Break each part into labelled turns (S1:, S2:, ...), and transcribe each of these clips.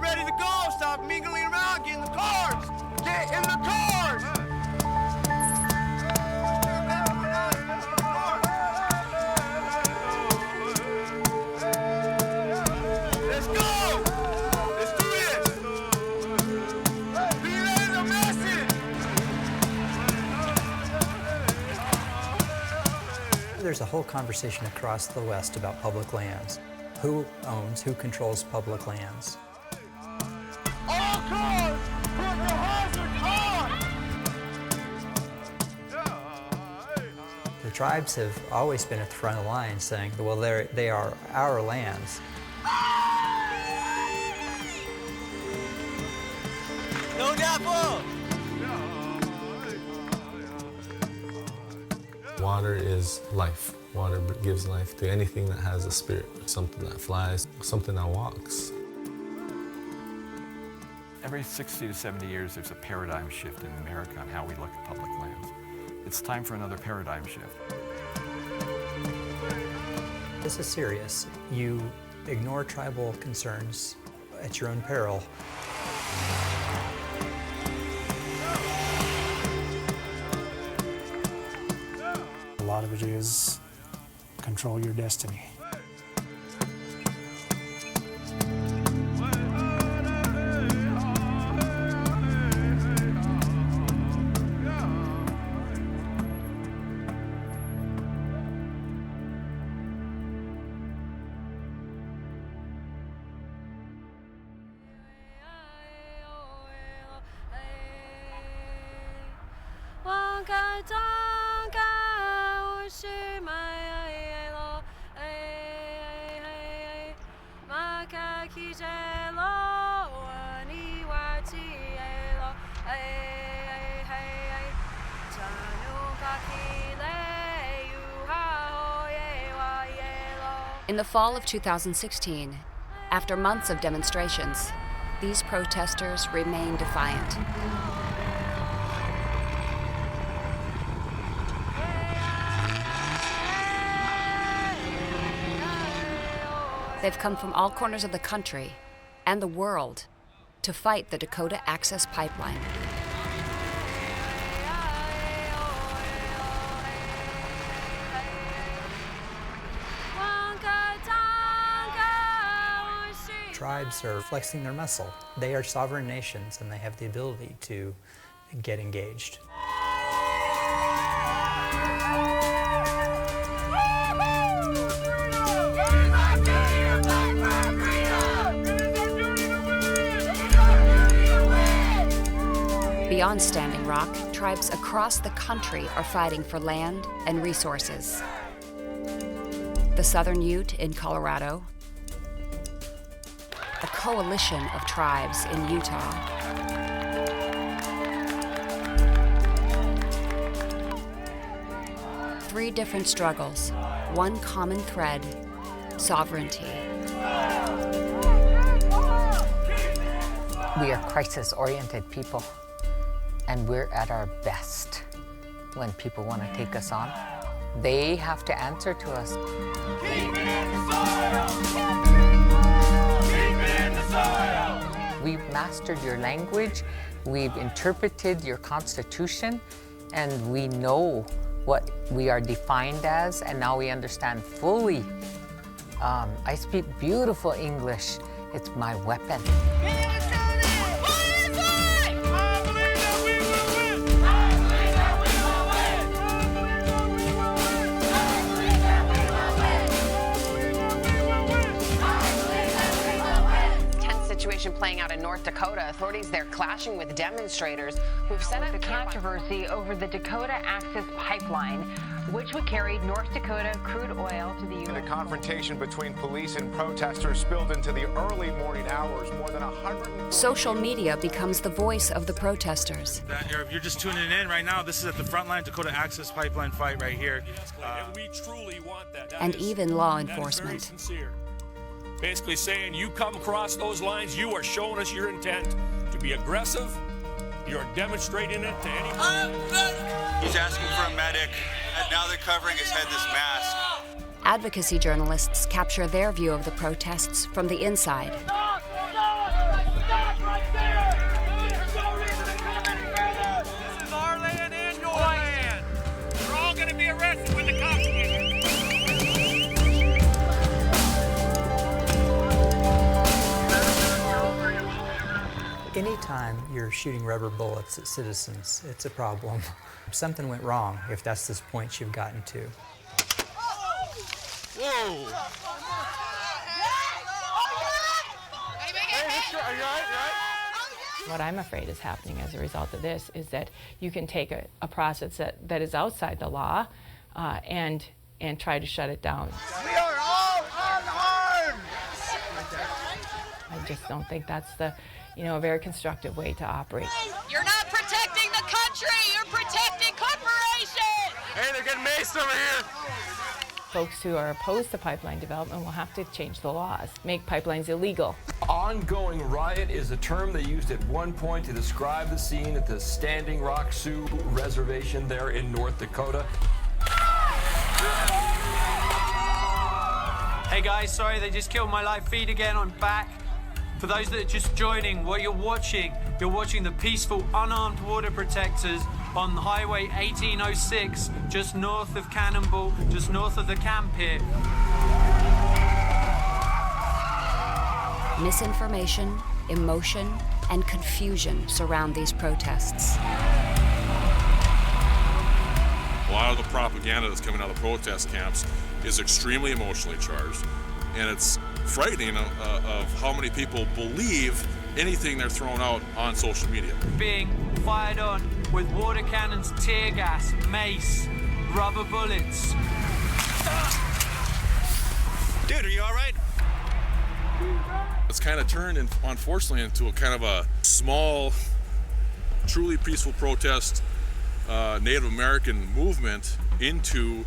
S1: ready to go. Stop mingling around. Get in the cars. Get in the cars. Let's go. Let's do this. Relay the message.
S2: There's a whole conversation across the West about public lands. Who owns, who controls public lands?
S1: All cars, put the hazards on!
S2: The tribes have always been at the front of the line saying, well, they are our lands.
S1: No doubt.
S3: Water is life. Water gives life to anything that has a spirit, something that flies, something that walks.
S4: Every 60 to 70 years, there's a paradigm shift in America on how we look at public lands. It's time for another paradigm shift.
S2: This is serious. You ignore tribal concerns at your own peril.
S5: A lot of it is control your destiny.
S6: In the fall of 2016, after months of demonstrations, these protesters remain defiant. They've come from all corners of the country and the world to fight the Dakota Access Pipeline.
S2: Tribes are flexing their muscle. They are sovereign nations and they have the ability to get engaged.
S6: Beyond Standing Rock, tribes across the country are fighting for land and resources. The Southern Ute in Colorado, a coalition of tribes in Utah, three different struggles, one common thread: sovereignty.
S7: We are crisis-oriented people, and we're at our best when people want to take us on. They have to answer to us. We've mastered your language, we've interpreted your constitution, and we know what we are defined as, and now we understand fully. I speak beautiful English. It's my weapon.
S8: Situation playing out in North Dakota. Authorities there clashing with demonstrators who've set up the controversy over the Dakota Access Pipeline, which would carry North Dakota crude oil to the U.S.
S9: The confrontation between police and protesters spilled into the early morning hours. More than 100.
S6: Social media becomes the voice of the protesters.
S10: If you're just tuning in right now, this is at the Frontline Dakota Access Pipeline fight right here.
S11: And we truly want that.
S6: And even law enforcement.
S11: That is very sincere. Basically saying, you come across those lines, you are showing us your intent to be aggressive. You're demonstrating it to anyone.
S1: He's asking for a medic, and now they're covering his head this mask.
S6: Advocacy journalists capture their view of the protests from the inside.
S2: time you're shooting rubber bullets at citizens. It's a problem. Something went wrong if that's the point you've gotten to.
S11: Whoa! Hey, mister, are you all right?
S12: What I'm afraid is happening as a result of this is that you can take a process that is outside the law and try to shut it down.
S13: We are all unarmed!
S12: I just don't think that's a very constructive way to operate.
S13: You're not protecting the country, you're protecting corporations!
S11: Hey, they're getting maced over here!
S12: Folks who are opposed to pipeline development will have to change the laws, make pipelines illegal.
S4: Ongoing riot is a term they used at one point to describe the scene at the Standing Rock Sioux Reservation there in North Dakota.
S14: Hey guys, sorry they just killed my live feed again. I'm back. For those that are just joining, what you're watching the peaceful, unarmed water protectors on Highway 1806, just north of Cannonball, just north of the camp here.
S6: Misinformation, emotion, and confusion surround these protests.
S15: A lot of the propaganda that's coming out of the protest camps is extremely emotionally charged, and it's frightening of how many people believe anything they're throwing out on social media.
S14: Being fired on with water cannons, tear gas, mace, rubber bullets.
S1: Dude, are you all right?
S15: It's kind of turned, unfortunately, into a kind of a small, truly peaceful protest, Native American movement into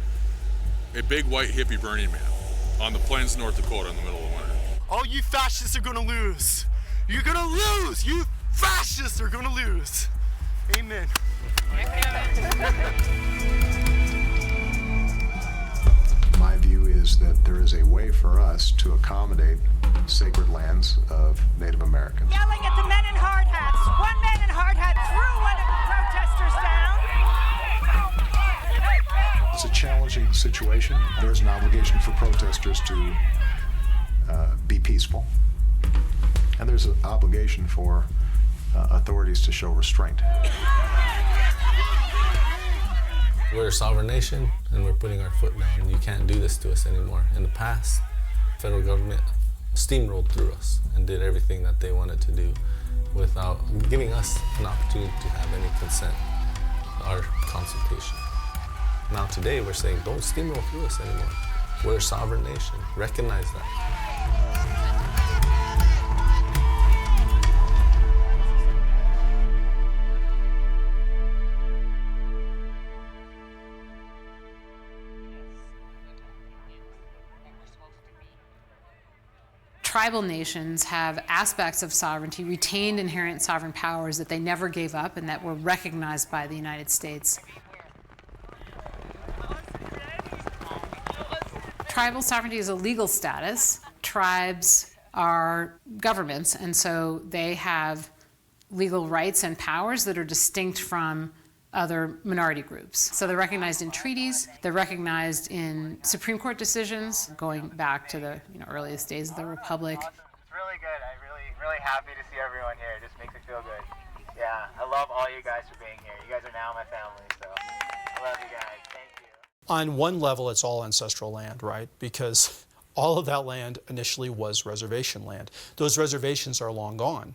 S15: a big white hippie Burning Man on the plains of North Dakota in the middle of winter.
S16: All you fascists are gonna lose. You're gonna lose. You fascists are gonna lose. Amen.
S9: My view is that there is a way for us to accommodate sacred lands of Native Americans.
S13: Yelling at the men in hard hats. One man in hard hat threw one of the protesters down.
S9: It's a challenging situation. There's an obligation for protesters to be peaceful. And there's an obligation for authorities to show restraint.
S3: We're a sovereign nation, and we're putting our foot down. You can't do this to us anymore. In the past, the federal government steamrolled through us and did everything that they wanted to do without giving us an opportunity to have any consent or consultation. Now today, we're saying, don't steamroll through us anymore. We're a sovereign nation. Recognize that.
S17: Tribal nations have aspects of sovereignty, retained inherent sovereign powers that they never gave up and that were recognized by the United States. Tribal sovereignty is a legal status. Tribes are governments, and so they have legal rights and powers that are distinct from other minority groups. So they're recognized in treaties, they're recognized in Supreme Court decisions, going back to the earliest days of the Republic.
S18: Awesome. It's really good. I'm really happy to see everyone here. It just makes me feel good. Yeah, I love all you guys for being here. You guys are now my family, so I love you guys. Thank you.
S19: On one level, it's all ancestral land, right? Because all of that land initially was reservation land. Those reservations are long gone.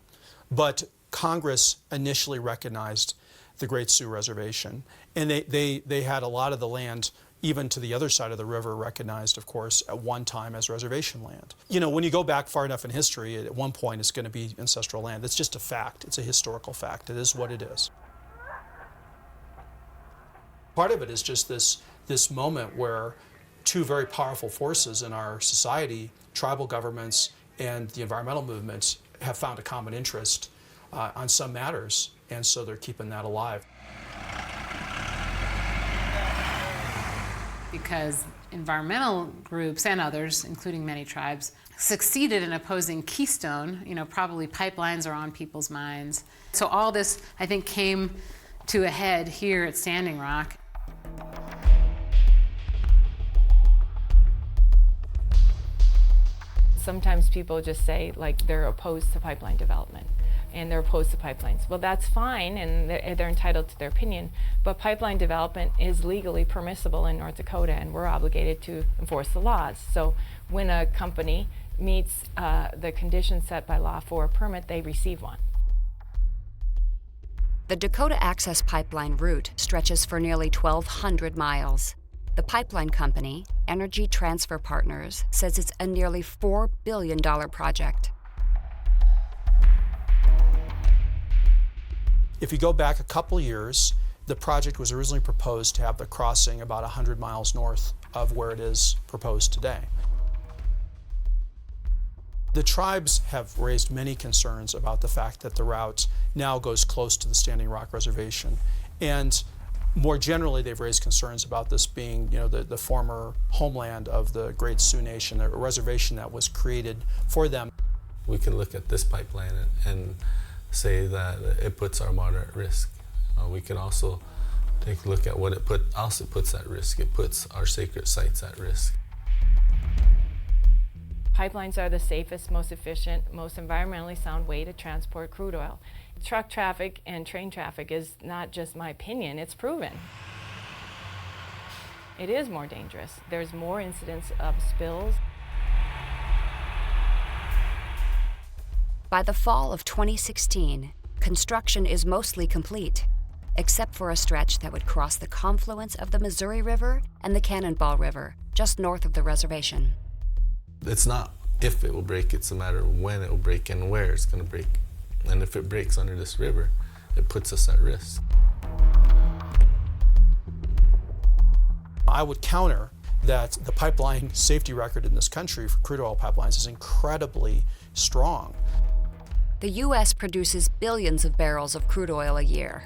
S19: But Congress initially recognized the Great Sioux Reservation, and they had a lot of the land, even to the other side of the river, recognized, of course, at one time as reservation land. When you go back far enough in history, at one point it's going to be ancestral land. It's just a fact. It's a historical fact. It is what it is. Part of it is just this moment where two very powerful forces in our society, tribal governments and the environmental movements, have found a common interest on some matters, and so they're keeping that alive.
S17: Because environmental groups and others, including many tribes, succeeded in opposing Keystone. Probably pipelines are on people's minds. So all this, I think, came to a head here at Standing Rock.
S12: Sometimes people just say, they're opposed to pipeline development. and they're opposed to pipelines. Well, that's fine, and they're entitled to their opinion, but pipeline development is legally permissible in North Dakota, and we're obligated to enforce the laws. So when a company meets the conditions set by law for a permit, they receive one.
S6: The Dakota Access Pipeline route stretches for nearly 1,200 miles. The pipeline company, Energy Transfer Partners, says it's a nearly $4 billion project.
S19: If you go back a couple years, the project was originally proposed to have the crossing about 100 miles north of where it is proposed today. The tribes have raised many concerns about the fact that the route now goes close to the Standing Rock Reservation. And more generally, they've raised concerns about this being, the former homeland of the Great Sioux Nation, a reservation that was created for them.
S3: We can look at this pipeline and say that it puts our water at risk. We can also take a look at what it puts at risk. It puts our sacred sites at risk.
S12: Pipelines are the safest, most efficient, most environmentally sound way to transport crude oil. Truck traffic and train traffic is not just my opinion, it's proven. It is more dangerous. There's more incidents of spills.
S6: By the fall of 2016, construction is mostly complete, except for a stretch that would cross the confluence of the Missouri River and the Cannonball River, just north of the reservation.
S3: It's not if it will break, it's a matter of when it will break and where it's going to break. And if it breaks under this river, it puts us at risk.
S19: I would counter that the pipeline safety record in this country for crude oil pipelines is incredibly strong.
S6: The U.S. produces billions of barrels of crude oil a year.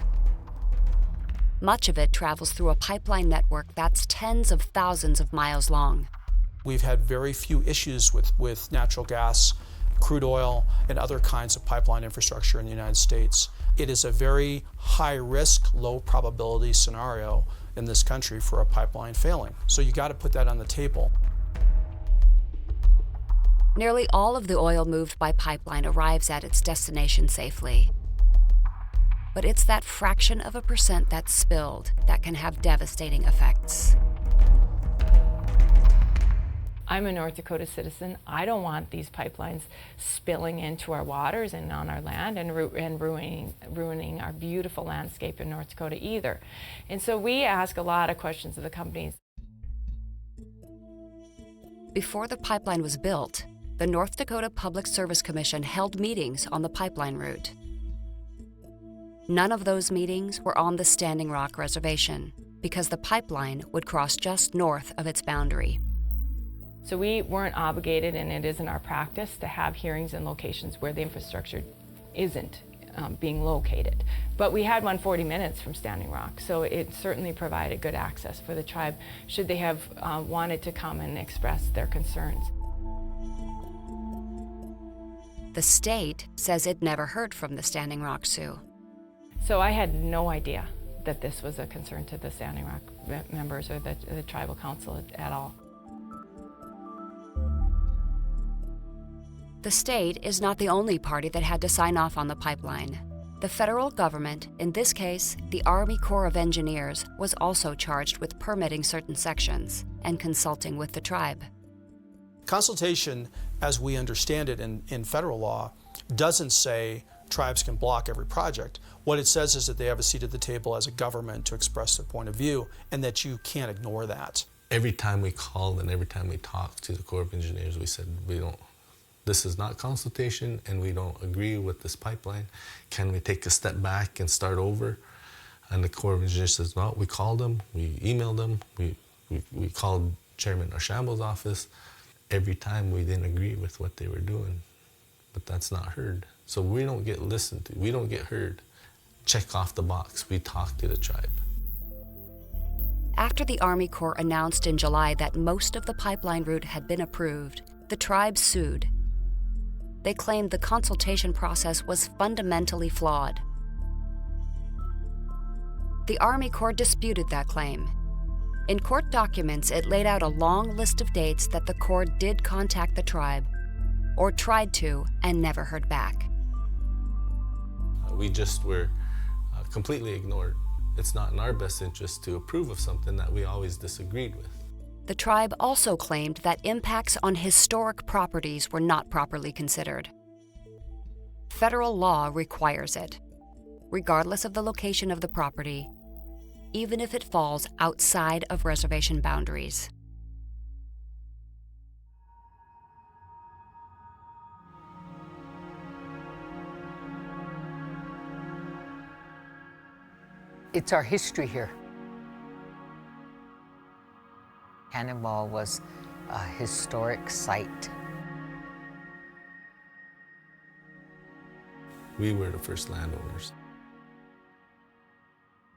S6: Much of it travels through a pipeline network that's tens of thousands of miles long.
S19: We've had very few issues with natural gas, crude oil, and other kinds of pipeline infrastructure in the United States. It is a very high-risk, low-probability scenario in this country for a pipeline failing. So you got to put that on the table.
S6: Nearly all of the oil moved by pipeline arrives at its destination safely. But it's that fraction of a percent that's spilled that can have devastating effects.
S12: I'm a North Dakota citizen. I don't want these pipelines spilling into our waters and on our land and ruining our beautiful landscape in North Dakota either. And so we ask a lot of questions of the companies.
S6: Before the pipeline was built, the North Dakota Public Service Commission held meetings on the pipeline route. None of those meetings were on the Standing Rock Reservation because the pipeline would cross just north of its boundary.
S12: So we weren't obligated, and it isn't our practice, to have hearings in locations where the infrastructure isn't being located. But we had one 40 minutes from Standing Rock, so it certainly provided good access for the tribe should they have wanted to come and express their concerns.
S6: The state says it never heard from the Standing Rock Sioux.
S12: So I had no idea that this was a concern to the Standing Rock members or the tribal council at all.
S6: The state is not the only party that had to sign off on the pipeline. The federal government, in this case, the Army Corps of Engineers, was also charged with permitting certain sections and consulting with the tribe.
S19: Consultation, as we understand it in federal law, doesn't say tribes can block every project. What it says is that they have a seat at the table as a government to express their point of view, and that you can't ignore that.
S3: Every time we called and every time we talked to the Corps of Engineers, we said, this is not consultation and we don't agree with this pipeline. Can we take a step back and start over? And the Corps of Engineers says, no, we called them, we emailed them, we called Chairman Archambault's office. Every time we didn't agree with what they were doing, but that's not heard. So we don't get listened to, we don't get heard. Check off the box, we talk to the tribe.
S6: After the Army Corps announced in July that most of the pipeline route had been approved, the tribe sued. They claimed the consultation process was fundamentally flawed. The Army Corps disputed that claim. In court documents, it laid out a long list of dates that the Corps did contact the tribe, or tried to, and never heard back.
S3: We just were completely ignored. It's not in our best interest to approve of something that we always disagreed with.
S6: The tribe also claimed that impacts on historic properties were not properly considered. Federal law requires it, regardless of the location of the property, even if it falls outside of reservation boundaries.
S7: It's our history here. Cannonball was a historic site.
S3: We were the first landowners.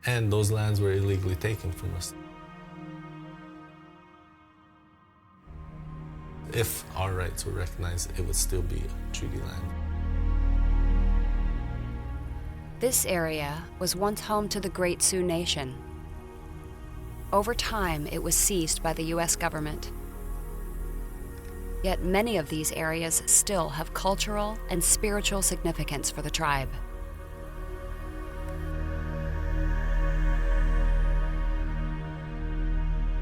S3: And those lands were illegally taken from us. If our rights were recognized, it would still be a treaty land.
S6: This area was once home to the Great Sioux Nation. Over time, it was seized by the U.S. government. Yet many of these areas still have cultural and spiritual significance for the tribe.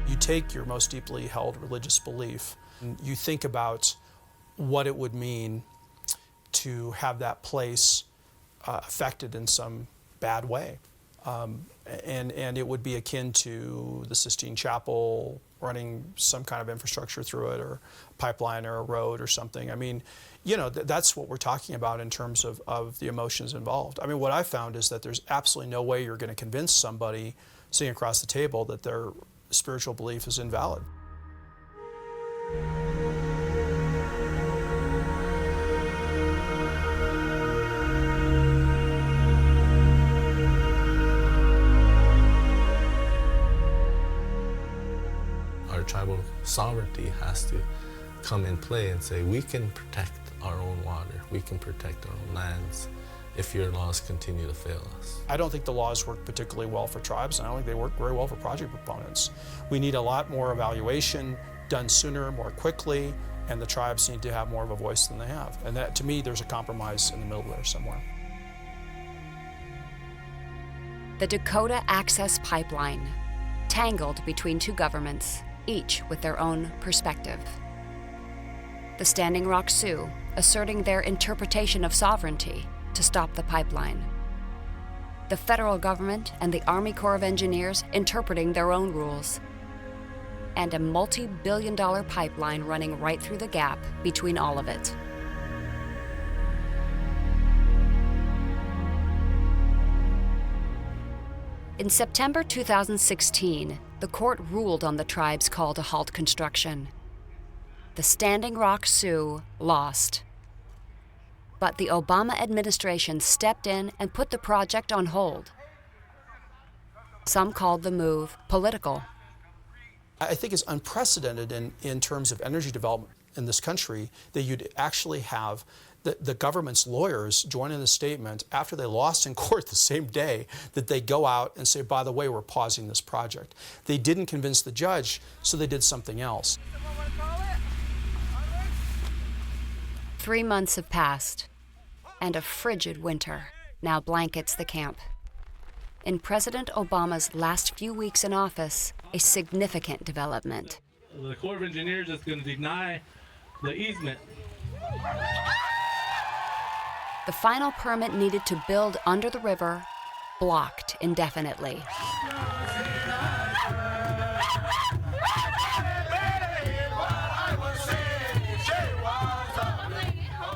S19: You take your most deeply held religious belief, and you think about what it would mean to have that place affected in some bad way. And it would be akin to the Sistine Chapel running some kind of infrastructure through it, or a pipeline or a road or something. I mean, you know, that's what we're talking about in terms of the emotions involved. I mean, what I've found is that there's absolutely no way you're going to convince somebody sitting across the table that their spiritual belief is invalid.
S3: Our tribal sovereignty has to come in play and say, we can protect our own water, we can protect our own lands if your laws continue to fail us.
S19: I don't think the laws work particularly well for tribes, and I don't think they work very well for project proponents. We need a lot more evaluation done sooner, more quickly, and the tribes need to have more of a voice than they have. And that, to me, there's a compromise in the middle there somewhere.
S6: The Dakota Access Pipeline, tangled between two governments, each with their own perspective. The Standing Rock Sioux asserting their interpretation of sovereignty to stop the pipeline. The federal government and the Army Corps of Engineers interpreting their own rules. And a multi-billion-dollar pipeline running right through the gap between all of it. In September 2016, the court ruled on the tribe's call to halt construction. The Standing Rock Sioux lost. But the Obama administration stepped in and put the project on hold. Some called the move political.
S19: I think it's unprecedented in terms of energy development in this country that you'd actually have the government's lawyers join in a statement after they lost in court the same day that they go out and say, by the way, we're pausing this project. They didn't convince the judge, so they did something else.
S6: 3 months have passed, and a frigid winter now blankets the camp. In President Obama's last few weeks in office, a significant development.
S20: The Corps of Engineers is going to deny the easement.
S6: The final permit needed to build under the river blocked indefinitely.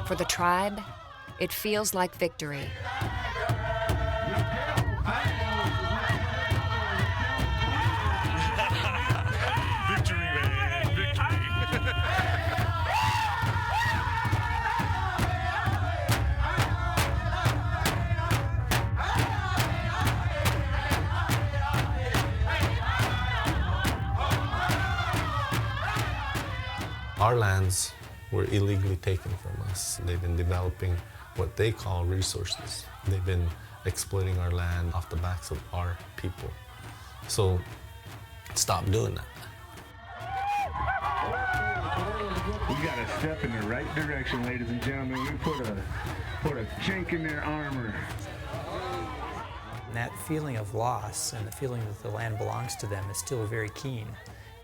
S6: For the tribe, it feels like victory.
S3: Our lands were illegally taken from us. They've been developing what they call resources. They've been exploiting our land off the backs of our people. So stop doing that.
S21: We got to step in the right direction, ladies and gentlemen. We put a chink in their armor.
S2: And that feeling of loss and the feeling that the land belongs to them is still very keen.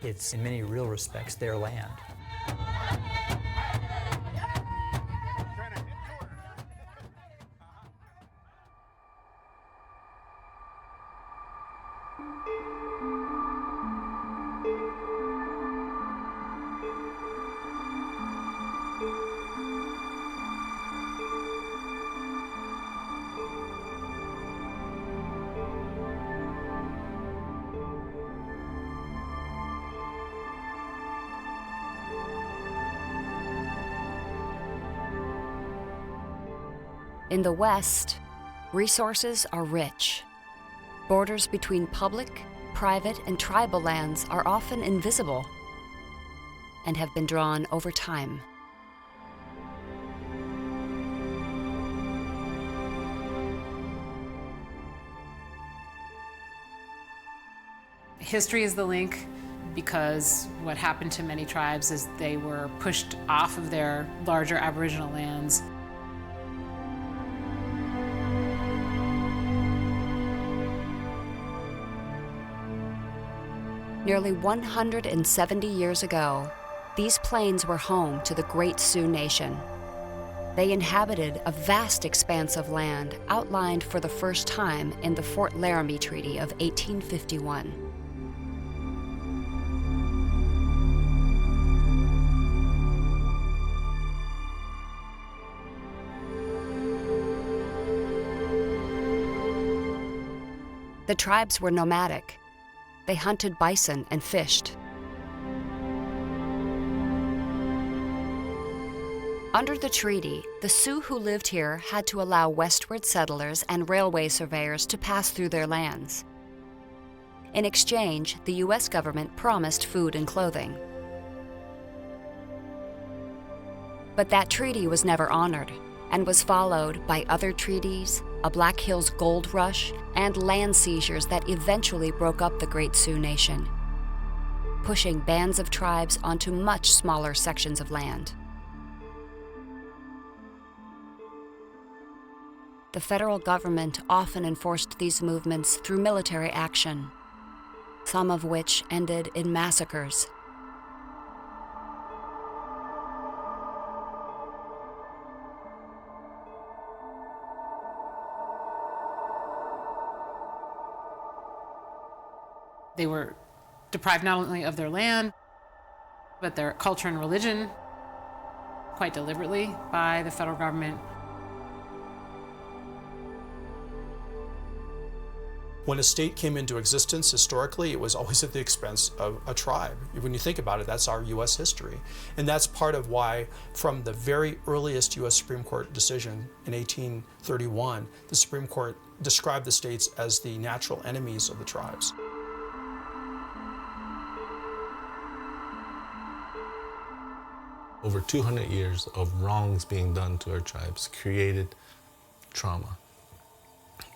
S2: It's, in many real respects, their land.
S6: In the West, resources are rich. Borders between public, private, and tribal lands are often invisible and have been drawn over time.
S17: History is the link because what happened to many tribes is they were pushed off of their larger Aboriginal lands.
S6: Nearly 170 years ago, these plains were home to the Great Sioux Nation. They inhabited a vast expanse of land outlined for the first time in the Fort Laramie Treaty of 1851. The tribes were nomadic. They hunted bison and fished. Under the treaty, the Sioux who lived here had to allow westward settlers and railway surveyors to pass through their lands. In exchange, the U.S. government promised food and clothing. But that treaty was never honored and was followed by other treaties, a Black Hills gold rush, and land seizures that eventually broke up the Great Sioux Nation, pushing bands of tribes onto much smaller sections of land. The federal government often enforced these movements through military action, some of which ended in massacres.
S17: They were deprived not only of their land, but their culture and religion, quite deliberately by the federal government.
S19: When a state came into existence historically, it was always at the expense of a tribe. When you think about it, that's our U.S. history. And that's part of why, from the very earliest U.S. Supreme Court decision in 1831, the Supreme Court described the states as the natural enemies of the tribes.
S3: Over 200 years of wrongs being done to our tribes created trauma,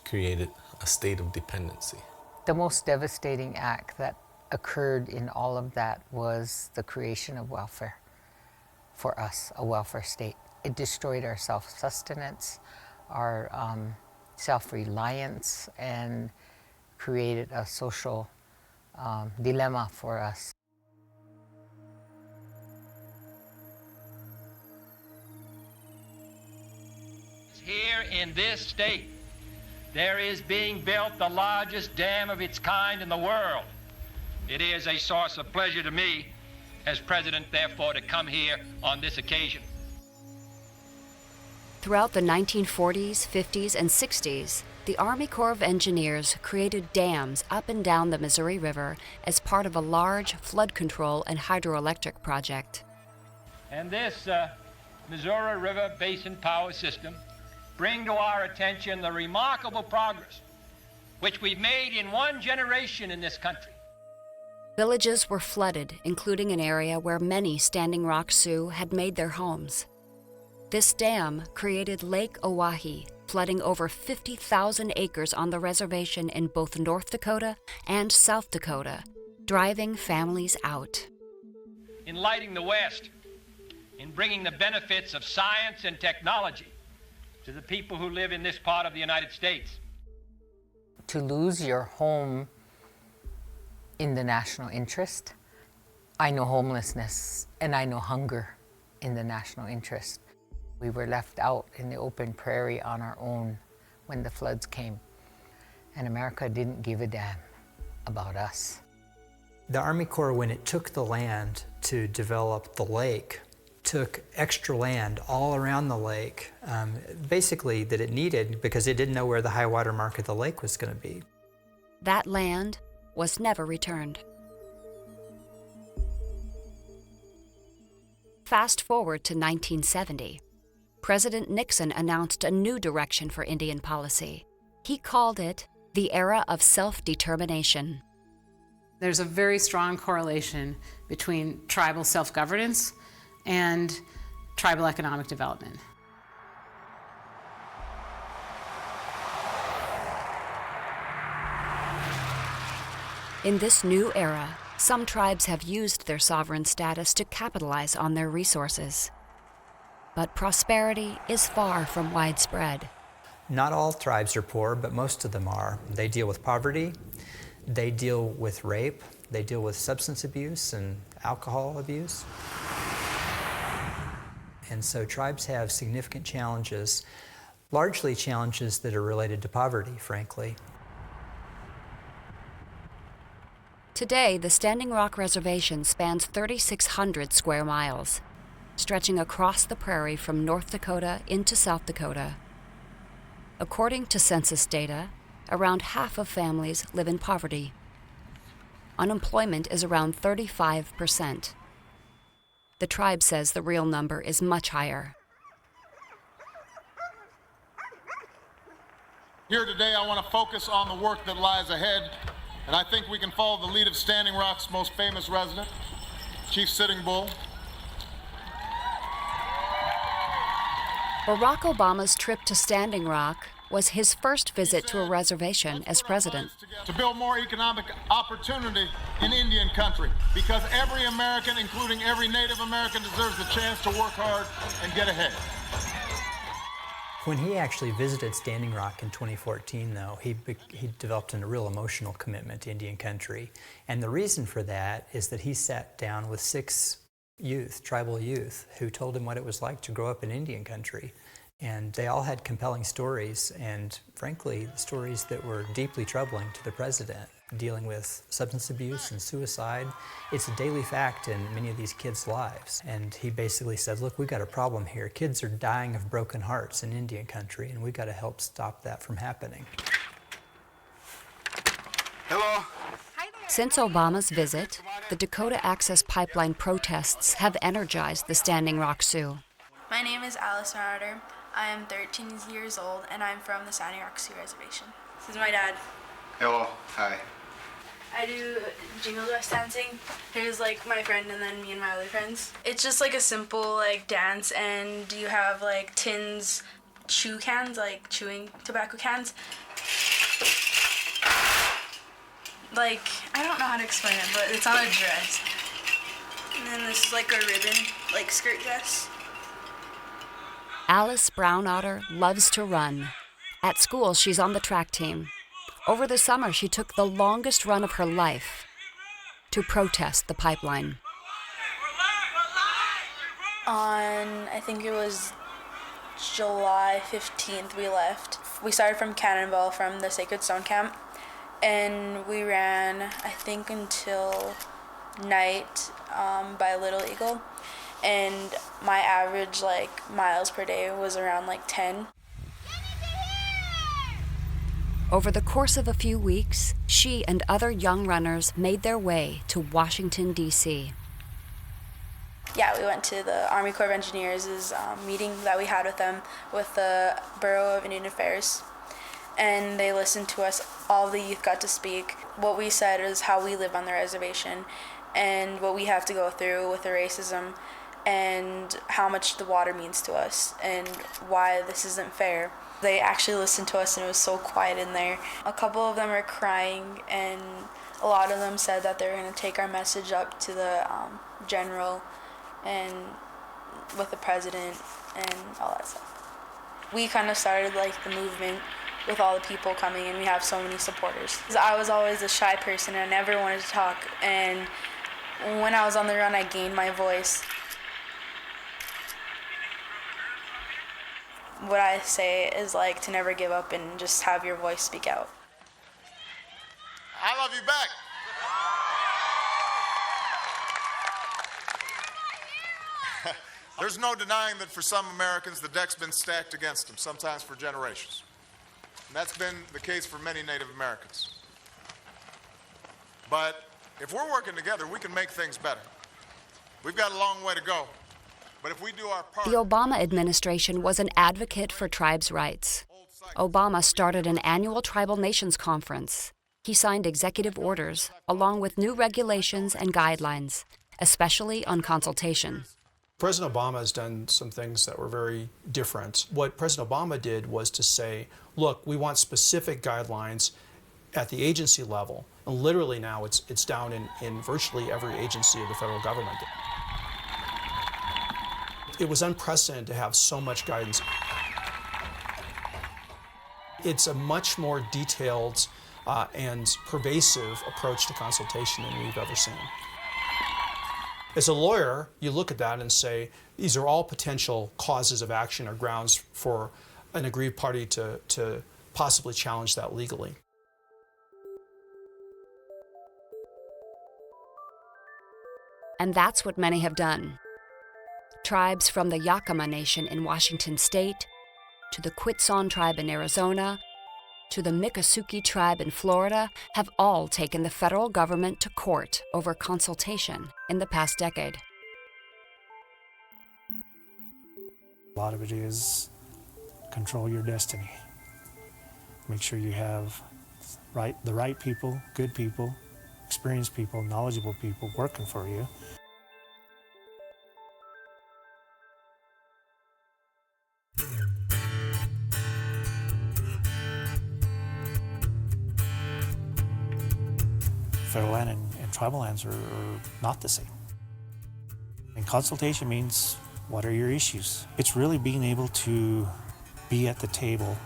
S3: created a state of dependency.
S7: The most devastating act that occurred in all of that was the creation of welfare for us, a welfare state. It destroyed our self-sustenance, our self-reliance, and created a social dilemma for us.
S5: Here in this state, there is being built the largest dam of its kind in the world. It is a source of pleasure to me, as president, therefore, to come here on this occasion.
S6: Throughout the 1940s, 50s, and 60s, the Army Corps of Engineers created dams up and down the Missouri River as part of a large flood control and hydroelectric project.
S5: And this Missouri River Basin Power System bring to our attention the remarkable progress which we've made in one generation in this country.
S6: Villages were flooded, including an area where many Standing Rock Sioux had made their homes. This dam created Lake Oahe, flooding over 50,000 acres on the reservation in both North Dakota and South Dakota, driving families out.
S5: In lighting the West, in bringing the benefits of science and technology to the people who live in this part of the United States.
S7: to lose your home in the national interest. I know homelessness and I know hunger in the national interest. We were left out in the open prairie on our own when the floods came, and America didn't give a damn about us.
S2: The Army Corps, when it took the land to develop the lake, took extra land all around the lake, basically that it needed because it didn't know where the high water mark of the lake was going to be.
S6: That land was never returned. Fast forward to 1970. President Nixon announced a new direction for Indian policy. He called it the era of self-determination.
S17: There's a very strong correlation between tribal self-governance and tribal economic development.
S6: In this new era, some tribes have used their sovereign status to capitalize on their resources. But prosperity is far from widespread.
S2: Not all tribes are poor, but most of them are. They deal with poverty, they deal with rape, they deal with substance abuse and alcohol abuse. And so tribes have significant challenges, largely challenges that are related to poverty, frankly.
S6: Today, the Standing Rock Reservation spans 3,600 square miles, stretching across the prairie from North Dakota into South Dakota. According to census data, around half of families live in poverty. Unemployment is around 35%. The tribe says the real number is much higher.
S8: Here today, I want to focus on the work that lies ahead, and I think we can follow the lead of Standing Rock's most famous resident, Chief Sitting Bull.
S6: Barack Obama's trip to Standing Rock was his first visit to a reservation as president.
S8: To build more economic opportunity in Indian country, because every American, including every Native American, deserves the chance to work hard and get ahead.
S2: When he actually visited Standing Rock in 2014, though, he developed a real emotional commitment to Indian country. And the reason for that is that he sat down with 6 youth, tribal youth, who told him what it was like to grow up in Indian country. And they all had compelling stories, and frankly, stories that were deeply troubling to the president, dealing with substance abuse and suicide. It's a daily fact in many of these kids' lives. And he basically said, look, we've got a problem here. Kids are dying of broken hearts in Indian country, and we've got to help stop that from happening.
S8: Hello.
S6: Since Obama's visit, the Dakota Access Pipeline protests have energized the Standing Rock Sioux.
S22: My name is Alice Marauder. I am 13 years old, and I'm from the Standing Rock Sioux Reservation. This is my dad.
S8: Hello. Hi.
S22: I do jingle dress dancing. Here's like my friend and then me and my other friends. It's just like a simple like dance, and you have like tins, chew cans, like chewing tobacco cans. Like, I don't know how to explain it, but it's on a dress. And then this is like a ribbon, like skirt dress.
S6: Alice Brown Otter loves to run. At school, she's on the track team. Over the summer, she took the longest run of her life to protest the pipeline.
S22: On, I think it was July 15th, we left. We started from Cannonball, from the Sacred Stone Camp, and we ran, I think, until night by Little Eagle. And my average miles per day was around 10.
S6: Over the course of a few weeks, she and other young runners made their way to Washington, D.C.
S22: Yeah, we went to the Army Corps of Engineers' meeting that we had with them, with the Bureau of Indian Affairs. And they listened to us. All the youth got to speak. What we said is how we live on the reservation and what we have to go through with the racism and how much the water means to us and why this isn't fair. They actually listened to us, and it was so quiet in there. A couple of them are crying, and a lot of them said that they're going to take our message up to the general and with the president and all that stuff. We kind of started the movement with all the people coming, and we have so many supporters. 'Cause I was always a shy person and I never wanted to talk, and when I was on the run, I gained my voice. What I say is like to never give up and just have your voice speak out.
S8: I love you back. There's no denying that for some Americans, the deck's been stacked against them, sometimes for generations. And that's been the case for many Native Americans. But if we're working together, we can make things better. We've got a long way to go. But if we do our part...
S6: The Obama administration was an advocate for tribes' rights. Obama started an annual Tribal Nations Conference. He signed executive orders, along with new regulations and guidelines, especially on consultation.
S19: President Obama has done some things that were very different. What President Obama did was to say, look, we want specific guidelines at the agency level. And literally now it's down in virtually every agency of the federal government. It was unprecedented to have so much guidance. It's a much more detailed and pervasive approach to consultation than we've ever seen. As a lawyer, you look at that and say, these are all potential causes of action or grounds for an aggrieved party to possibly challenge that legally.
S6: And that's what many have done. Tribes from the Yakama Nation in Washington state, to the Quitson tribe in Arizona, to the Miccosukee tribe in Florida have all taken the federal government to court over consultation in the past decade.
S10: A lot of it is control your destiny. Make sure you have the right people, good people, experienced people, knowledgeable people working for you. Federal land and tribal lands are not the same. And consultation means, what are your issues? It's really being able to be at the table.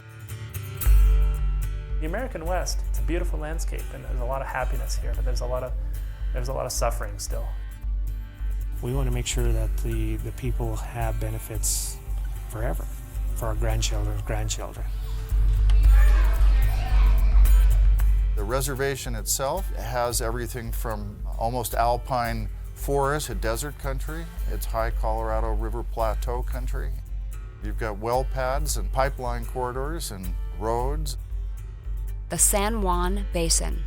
S11: The American West, it's a beautiful landscape, and there's a lot of happiness here, but there's a lot of suffering still.
S10: We want to make sure that the people have benefits forever, for our grandchildren's grandchildren.
S23: The reservation itself has everything from almost alpine forest to desert country. It's high Colorado River Plateau country. You've got well pads and pipeline corridors and roads.
S6: The San Juan Basin,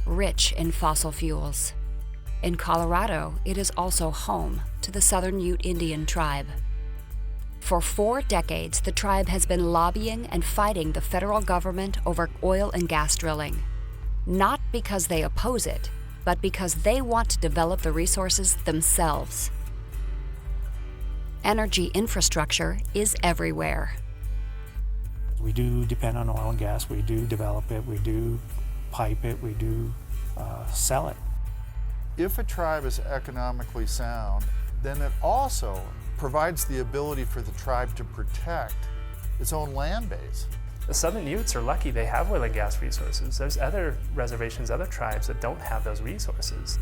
S6: rich in fossil fuels. In Colorado, it is also home to the Southern Ute Indian tribe. For 4 decades, the tribe has been lobbying and fighting the federal government over oil and gas drilling. Not because they oppose it, but because they want to develop the resources themselves. Energy infrastructure is everywhere.
S10: We do depend on oil and gas, we do develop it, we do pipe it, we do sell it.
S23: If a tribe is economically sound, then it also provides the ability for the tribe to protect its own land base.
S11: The Southern Utes are lucky they have oil and gas resources. There's other reservations, other tribes that don't have those resources.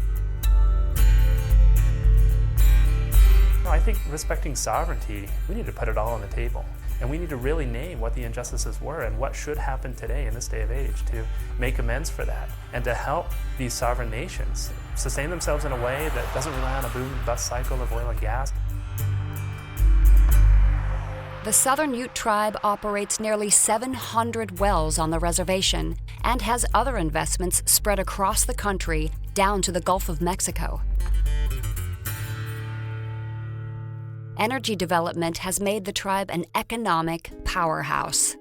S11: I think respecting sovereignty, we need to put it all on the table. And we need to really name what the injustices were and what should happen today in this day of age to make amends for that and to help these sovereign nations sustain themselves in a way that doesn't rely on a boom and bust cycle of oil and gas.
S6: The Southern Ute tribe operates nearly 700 wells on the reservation and has other investments spread across the country down to the Gulf of Mexico. Energy development has made the tribe an economic powerhouse.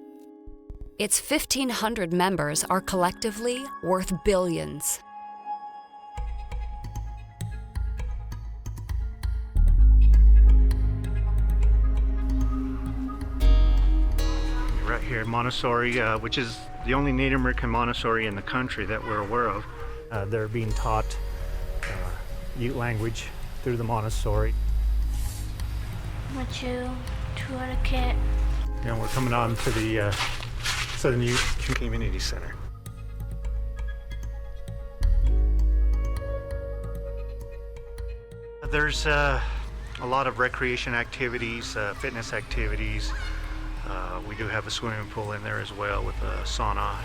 S6: Its 1,500 members are collectively worth billions.
S10: Right here, Montessori, which is the only Native American Montessori in the country that we're aware of. They're being taught Ute language through the Montessori.
S24: Machu, Tuarake.
S10: And we're coming on to the Southern Ute Community Center. There's a lot of recreation activities, fitness activities. We do have a swimming pool in there as well with a sauna.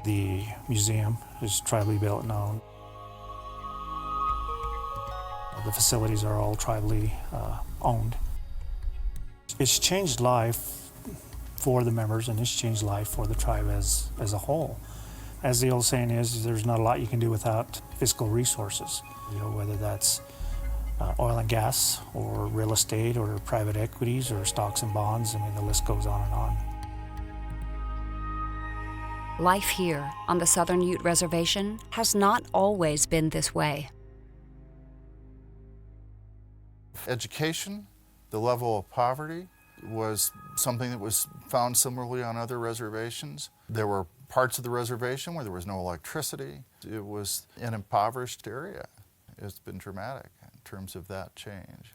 S10: The museum is tribally built and owned. The facilities are all tribally owned. It's changed life for the members, and it's changed life for the tribe as a whole. As the old saying is, there's not a lot you can do without fiscal resources. You know, whether that's oil and gas, or real estate, or private equities, or stocks and bonds. I mean, the list goes on and on.
S6: Life here on the Southern Ute Reservation has not always been this way.
S23: Education, the level of poverty, was something that was found similarly on other reservations. There were parts of the reservation where there was no electricity. It was an impoverished area. It's been dramatic in terms of that change.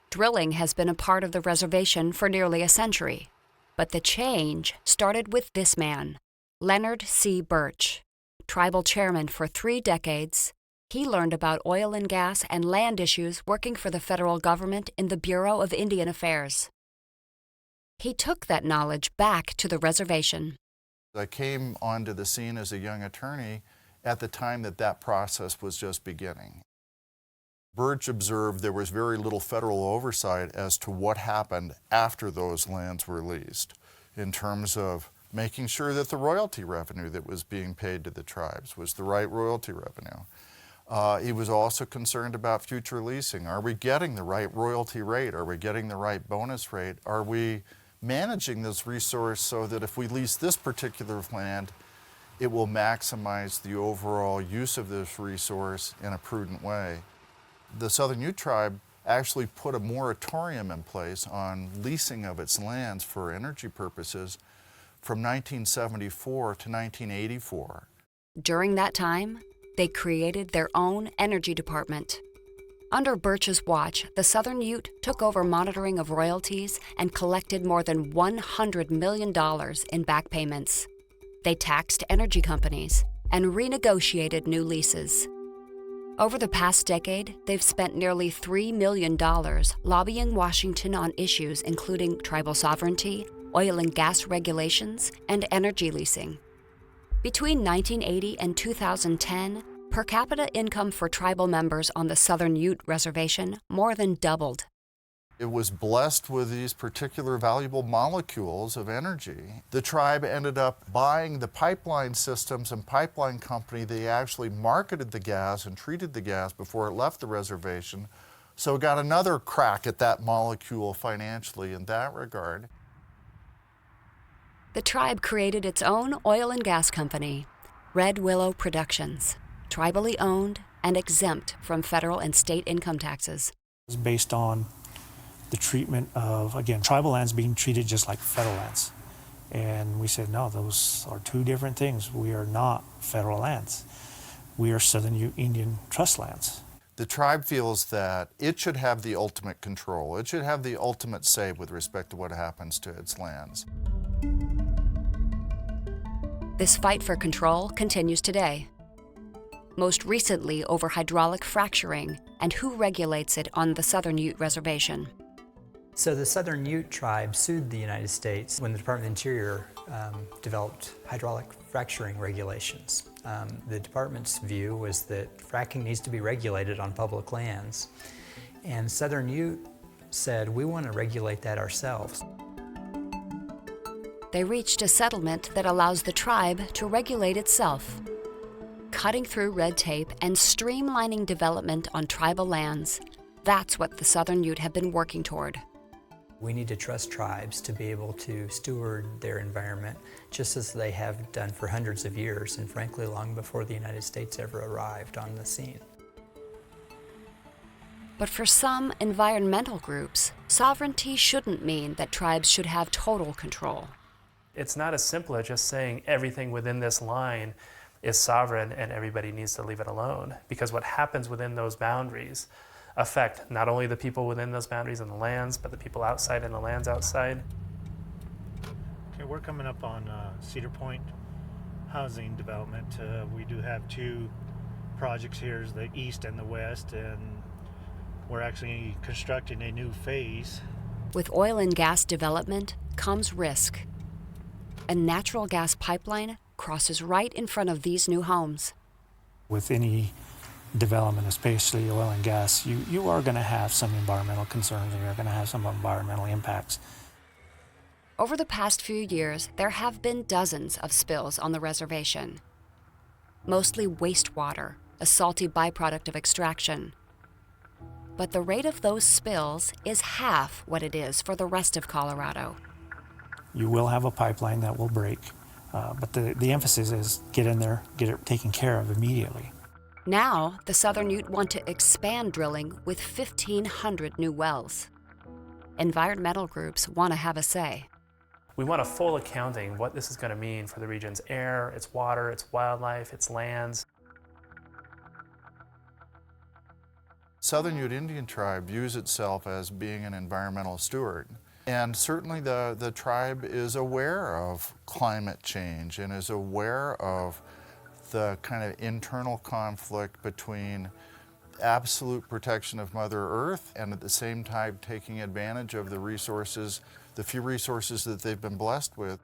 S6: Drilling has been a part of the reservation for nearly a century. But the change started with this man, Leonard C. Birch. Tribal chairman for 3 decades, he learned about oil and gas and land issues working for the federal government in the Bureau of Indian Affairs. He took that knowledge back to the reservation.
S23: I came onto the scene as a young attorney at the time that process was just beginning. Birch observed there was very little federal oversight as to what happened after those lands were leased, in terms of making sure that the royalty revenue that was being paid to the tribes was the right royalty revenue. He was also concerned about future leasing. Are we getting the right royalty rate? Are we getting the right bonus rate? Are we managing this resource so that if we lease this particular land, it will maximize the overall use of this resource in a prudent way? The Southern Ute tribe actually put a moratorium in place on leasing of its lands for energy purposes from 1974 to 1984.
S6: During that time, they created their own energy department. Under Birch's watch, the Southern Ute took over monitoring of royalties and collected more than $100 million in back payments. They taxed energy companies and renegotiated new leases. Over the past decade, they've spent nearly $3 million lobbying Washington on issues including tribal sovereignty, oil and gas regulations, and energy leasing. Between 1980 and 2010, per capita income for tribal members on the Southern Ute Reservation more than doubled.
S23: It was blessed with these particular valuable molecules of energy. The tribe ended up buying the pipeline systems and pipeline company. They actually marketed the gas and treated the gas before it left the reservation. So it got another crack at that molecule financially in that regard.
S6: The tribe created its own oil and gas company, Red Willow Productions, tribally owned and exempt from federal and state income taxes.
S10: It's based on the treatment of, again, tribal lands being treated just like federal lands. And we said, no, those are 2 different things. We are not federal lands. We are Southern Ute Indian Trust lands.
S23: The tribe feels that it should have the ultimate control. It should have the ultimate say with respect to what happens to its lands.
S6: This fight for control continues today. Most recently over hydraulic fracturing and who regulates it on the Southern Ute Reservation.
S2: So the Southern Ute tribe sued the United States when the Department of the Interior developed hydraulic fracturing regulations. The department's view was that fracking needs to be regulated on public lands. And Southern Ute said, we want to regulate that ourselves.
S6: They reached a settlement that allows the tribe to regulate itself, cutting through red tape and streamlining development on tribal lands. That's what the Southern Ute have been working toward.
S2: We need to trust tribes to be able to steward their environment just as they have done for hundreds of years, and frankly long before the United States ever arrived on the scene.
S6: But for some environmental groups, sovereignty shouldn't mean that tribes should have total control.
S11: It's not as simple as just saying everything within this line is sovereign and everybody needs to leave it alone. Because what happens within those boundaries affect not only the people within those boundaries and the lands, but the people outside and the lands outside.
S10: Okay, we're coming up on Cedar Point housing development. We do have two projects here, the east and the west, and we're actually constructing a new phase.
S6: With oil and gas development comes risk. A natural gas pipeline crosses right in front of these new homes.
S10: With any development, especially oil and gas, you are going to have some environmental concerns, and you're going to have some environmental impacts.
S6: Over the past few years, there have been dozens of spills on the reservation. Mostly wastewater, a salty byproduct of extraction. But the rate of those spills is half what it is for the rest of Colorado.
S10: You will have a pipeline that will break, but the emphasis is get in there, get it taken care of immediately.
S6: Now, the Southern Ute want to expand drilling with 1,500 new wells. Environmental groups want to have a say.
S11: We want a full accounting what this is going to mean for the region's air, its water, its wildlife, its lands.
S23: Southern Ute Indian Tribe views itself as being an environmental steward. And certainly the tribe is aware of climate change and is aware of the kind of internal conflict between absolute protection of Mother Earth and at the same time taking advantage of the resources, the few resources that they've been blessed with.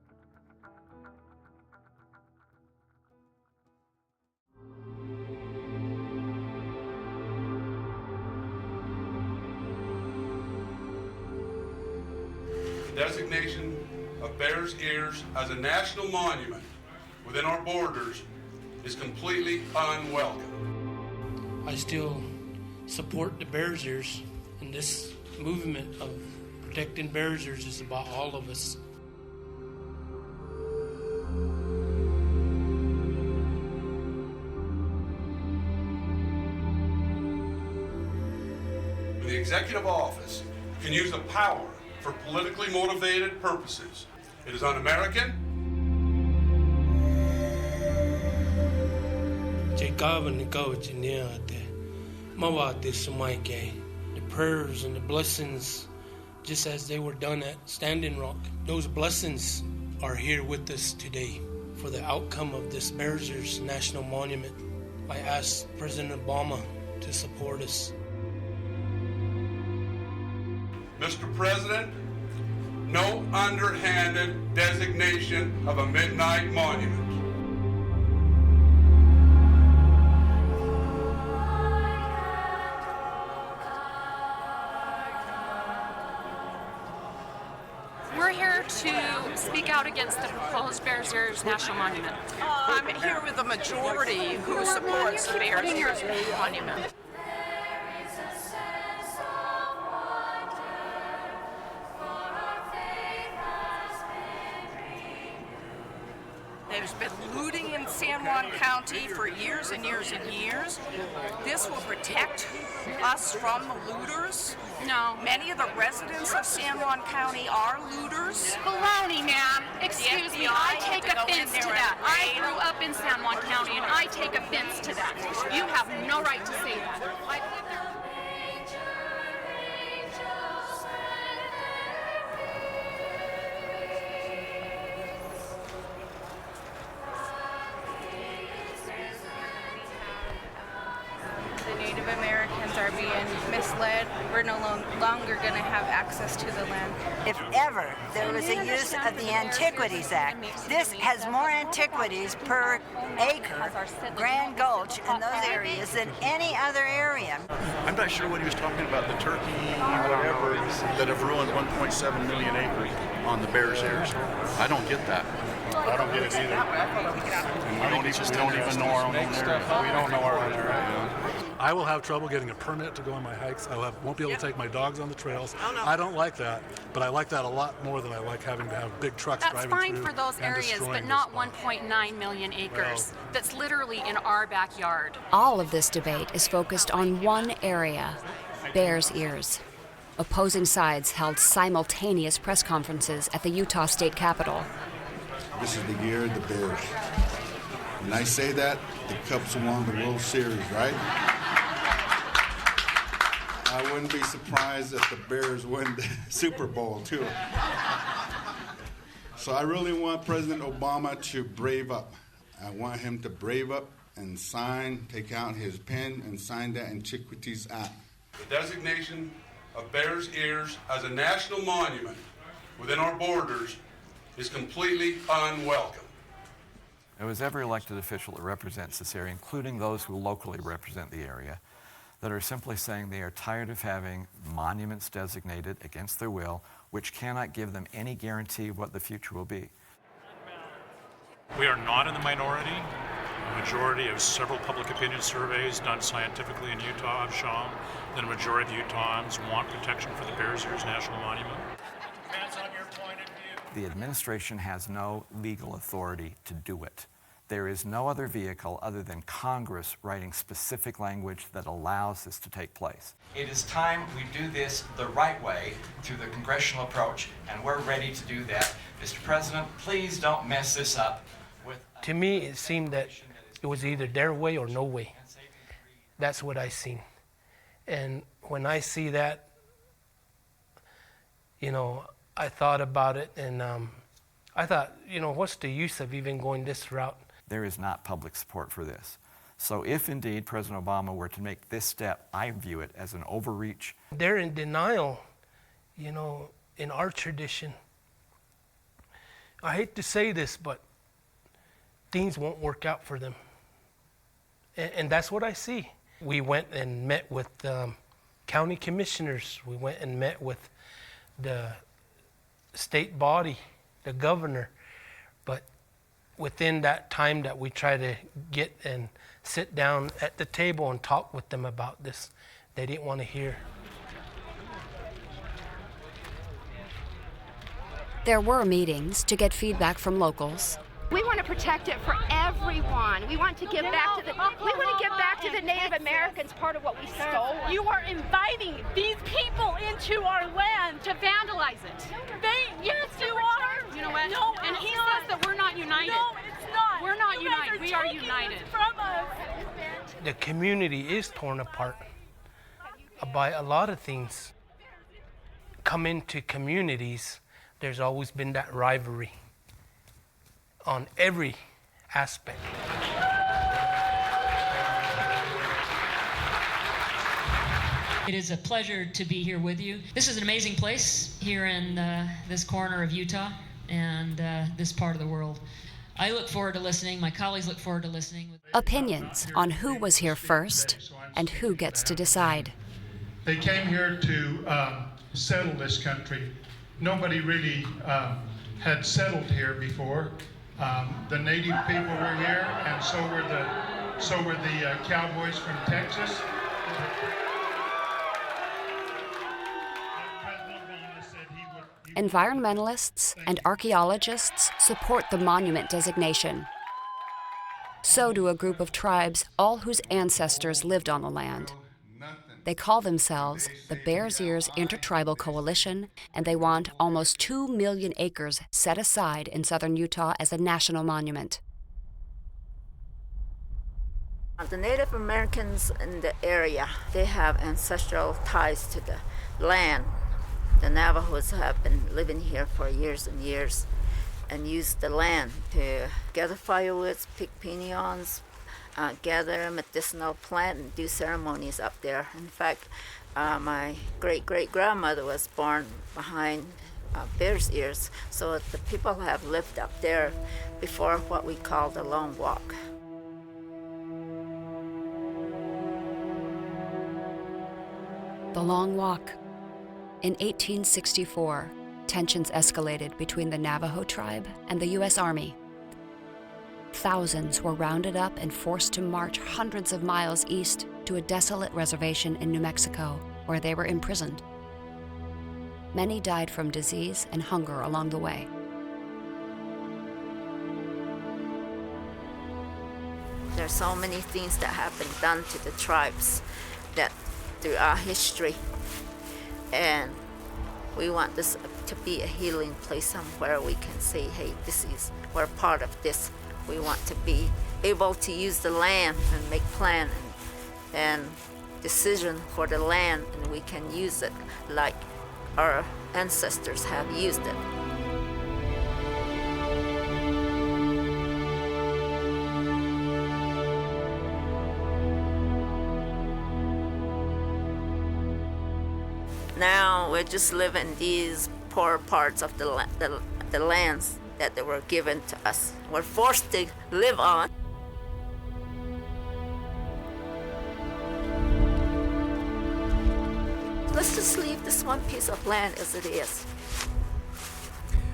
S1: The designation of Bears Ears as a national monument within our borders is completely unwelcome.
S4: I still support the Bears Ears, and this movement of protecting Bears Ears is about all of us.
S1: The executive office can use the power for politically motivated purposes. It is un-American.
S4: The prayers and the blessings, just as they were done at Standing Rock, those blessings are here with us today for the outcome of this Bears Ears National Monument. I asked President Obama to support us.
S1: Mr. President, no underhanded designation of a midnight monument.
S14: We're here to speak out against the proposed Bears Ears National Monument.
S24: I'm here with the majority who supports the Bears Ears Monument. There's been looting in San Juan County for years and years and years. This will protect us from the looters.
S14: No.
S24: Many of the residents of San Juan County are looters.
S14: Baloney, ma'am. Excuse me, I take offense to that. I grew up in San Juan County, and I take offense to that. You have no right to say that. I've lived there.
S25: Native Americans are being misled. We're no longer going to have access to the land.
S26: If ever there was a use of the Antiquities Act, this has more antiquities per acre, Grand Gulch, and those areas than any other area.
S9: I'm not sure what he was talking about, the turkey, whatever, that have ruined 1.7 million acres on the Bears Ears. I don't get that.
S8: I don't get it either.
S9: And we don't even know our own area.
S8: We don't know our own area.
S27: I will have trouble getting a permit to go on my hikes. Won't be able to take my dogs on the trails. I don't like that, but I like that a lot more than I like having to have big trucks driving through.
S14: That's fine for those areas, but not 1.9 million acres. That's literally in our backyard.
S6: All of this debate is focused on one area, Bears Ears. Opposing sides held simultaneous press conferences at the Utah State Capitol.
S28: This is the year of the Bears. When I say that, the Cubs won the World Series, right? I wouldn't be surprised if the Bears win the Super Bowl, too. So I really want President Obama to brave up. I want him to brave up and sign, take out his pen and sign that Antiquities Act.
S1: The designation of Bears Ears as a national monument within our borders is completely unwelcome.
S3: It was every elected official that represents this area, including those who locally represent the area, that are simply saying they are tired of having monuments designated against their will, which cannot give them any guarantee of what the future will be.
S12: We are not in the minority. A majority of several public opinion surveys done scientifically in Utah have shown that a majority of Utahns want protection for the Bears Ears National Monument.
S3: The administration has no legal authority to do it. There is no other vehicle other than Congress writing specific language that allows this to take place.
S13: It is time we do this the right way through the congressional approach, and we're ready to do that. Mr. President, please don't mess this up with...
S4: To me, it seemed that it was either their way or no way. That's what I seen. And when I see that, you know, I thought about it, and I thought, you know, what's the use of even going this route?
S3: There is not public support for this. So if indeed President Obama were to make this step, I view it as an overreach.
S4: They're in denial, you know, in our tradition. I hate to say this, but things won't work out for them. And that's what I see. We went and met with county commissioners. We went and met with the state body, the governor. But within that time that we try to get and sit down at the table and talk with them about this, they didn't want to hear.
S6: There were meetings to get feedback from locals.
S14: We want to protect it for everyone. We want to give back to the Native Americans part of what we stole.
S15: You are inviting these people into our land to vandalize it. Yes, you are. You know what? No, and he says that we're not united. No, it's not. We're not you united. We are united. From us.
S4: The community is torn apart by a lot of things. Come into communities, there's always been that rivalry on every aspect.
S16: It is a pleasure to be here with you. This is an amazing place here in this corner of Utah and this part of the world. I look forward to listening. My colleagues look forward to listening.
S6: Opinions on who was here first and who gets to decide.
S18: They came here to settle this country. Nobody really had settled here before. The native people were here, and so were the cowboys from Texas.
S6: Environmentalists and archaeologists support the monument designation. So do a group of tribes, all whose ancestors lived on the land. They call themselves the Bears Ears Intertribal Coalition, and they want almost 2 million acres set aside in southern Utah as a national monument.
S20: The Native Americans in the area, they have ancestral ties to the land. The Navajos have been living here for years and years and use the land to gather firewoods, pick piñons, gather medicinal plant and do ceremonies up there. In fact, my great-great-grandmother was born behind Bears Ears, so the people have lived up there before what we call the Long Walk.
S6: The Long Walk. In 1864, tensions escalated between the Navajo tribe and the U.S. Army. Thousands were rounded up and forced to march hundreds of miles east to a desolate reservation in New Mexico, where they were imprisoned. Many died from disease and hunger along the way.
S20: There are so many things that have been done to the tribes that throughout history, and we want this to be a healing place somewhere we can say, hey, we're part of this. We want to be able to use the land and make plan and decision for the land, and we can use it like our ancestors have used it. Now we just live in these poor parts of the lands that they were given to us. We're forced to live on. Let's just leave this one piece of land as it is.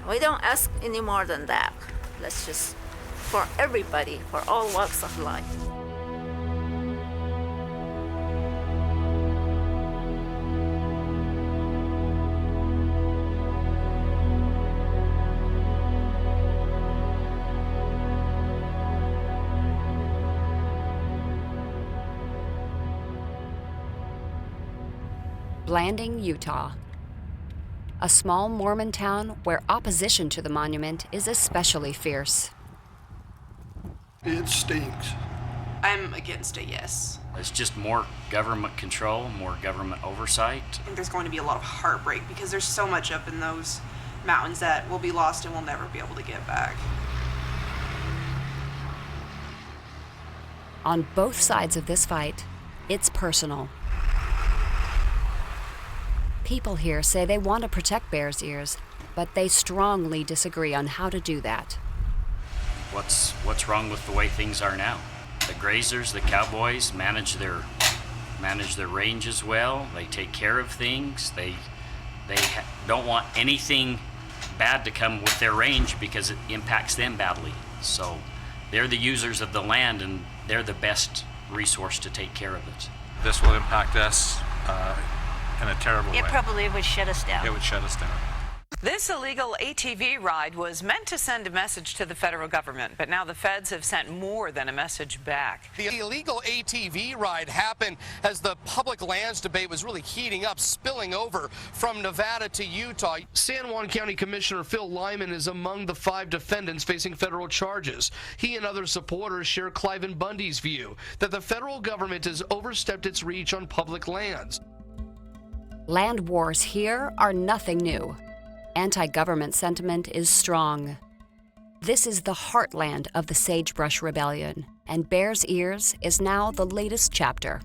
S20: We don't ask any more than that. Let's just, for everybody, for all walks of life.
S6: Blanding, Utah. A small Mormon town where opposition to the monument is especially fierce.
S2: It stinks.
S5: I'm against it, yes.
S7: It's just more government control, more government oversight.
S5: I think there's going to be a lot of heartbreak because there's so much up in those mountains that will be lost and we'll never be able to get back.
S6: On both sides of this fight, it's personal. People here say they want to protect Bears Ears, but they strongly disagree on how to do that.
S7: What's wrong with the way things are now? The grazers, the cowboys manage their ranges well. They take care of things. They don't want anything bad to come with their range because it impacts them badly. So they're the users of the land and they're the best resource to take care of it.
S10: This will impact us in a terrible way.
S26: It probably would shut us down.
S10: It would shut us down.
S17: This illegal ATV ride was meant to send a message to the federal government, but now the feds have sent more than a message back.
S19: The illegal ATV ride happened as the public lands debate was really heating up, spilling over from Nevada to Utah. San Juan County Commissioner Phil Lyman is among the 5 defendants facing federal charges. He and other supporters share Cliven Bundy's view that the federal government has overstepped its reach on public lands.
S6: Land wars here are nothing new. Anti-government sentiment is strong. This is the heartland of the Sagebrush Rebellion, and Bears Ears is now the latest chapter.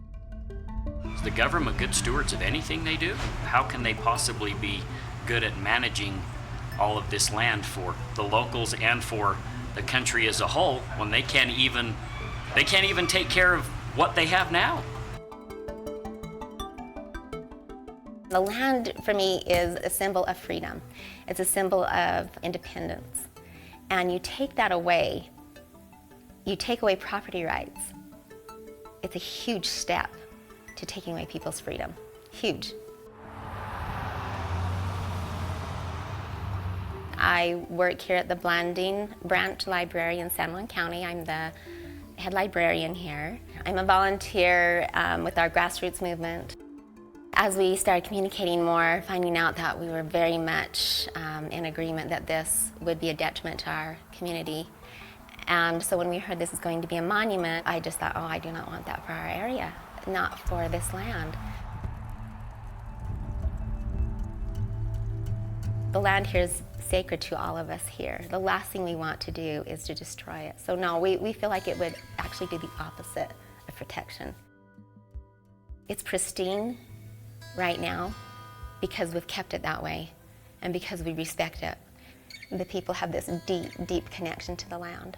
S7: Is the government good stewards of anything they do? How can they possibly be good at managing all of this land for the locals and for the country as a whole when they can't even take care of what they have now?
S21: The land, for me, is a symbol of freedom. It's a symbol of independence. And you take that away, you take away property rights. It's a huge step to taking away people's freedom. Huge. I work here at the Blanding Branch Library in San Juan County. I'm the head librarian here. I'm a volunteer with our grassroots movement. As we started communicating more, finding out that we were very much in agreement that this would be a detriment to our community. And so when we heard this is going to be a monument, I just thought, oh, I do not want that for our area, not for this land. The land here is sacred to all of us here. The last thing we want to do is to destroy it. So no, we feel like it would actually do the opposite of protection. It's pristine right now because we've kept it that way and because we respect it. The people have this deep, deep connection to the land.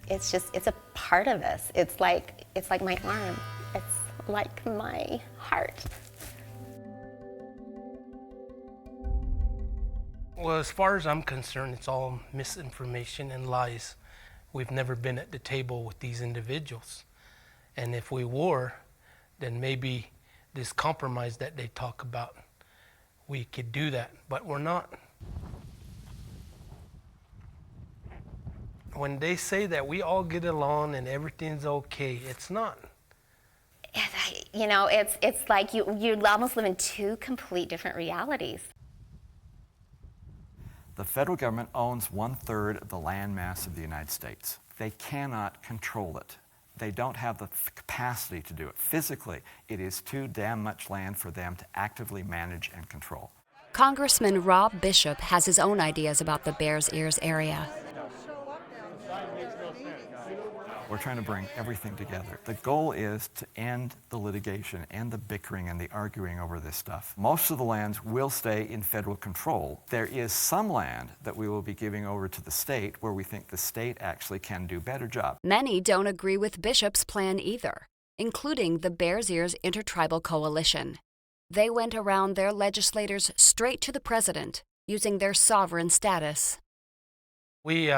S21: It's a part of us. It's like my arm. It's like my heart.
S4: Well, as far as I'm concerned, it's all misinformation and lies. We've never been at the table with these individuals. And if we were, then maybe this compromise that they talk about, we could do that, but we're not. When they say that we all get along and everything's okay, it's not.
S21: You know, it's like you almost live in 2 complete different realities.
S3: The federal government owns 1/3 of the land mass of the United States. They cannot control it. They don't have the capacity to do it. Physically, it is too damn much land for them to actively manage and control.
S6: Congressman Rob Bishop has his own ideas about the Bears Ears area.
S3: We're trying to bring everything together. The goal is to end the litigation, end the bickering and the arguing over this stuff. Most of the lands will stay in federal control. There is some land that we will be giving over to the state where we think the state actually can do a better job.
S6: Many don't agree with Bishop's plan either, including the Bears Ears Intertribal Coalition. They went around their legislators straight to the president, using their sovereign status.
S4: We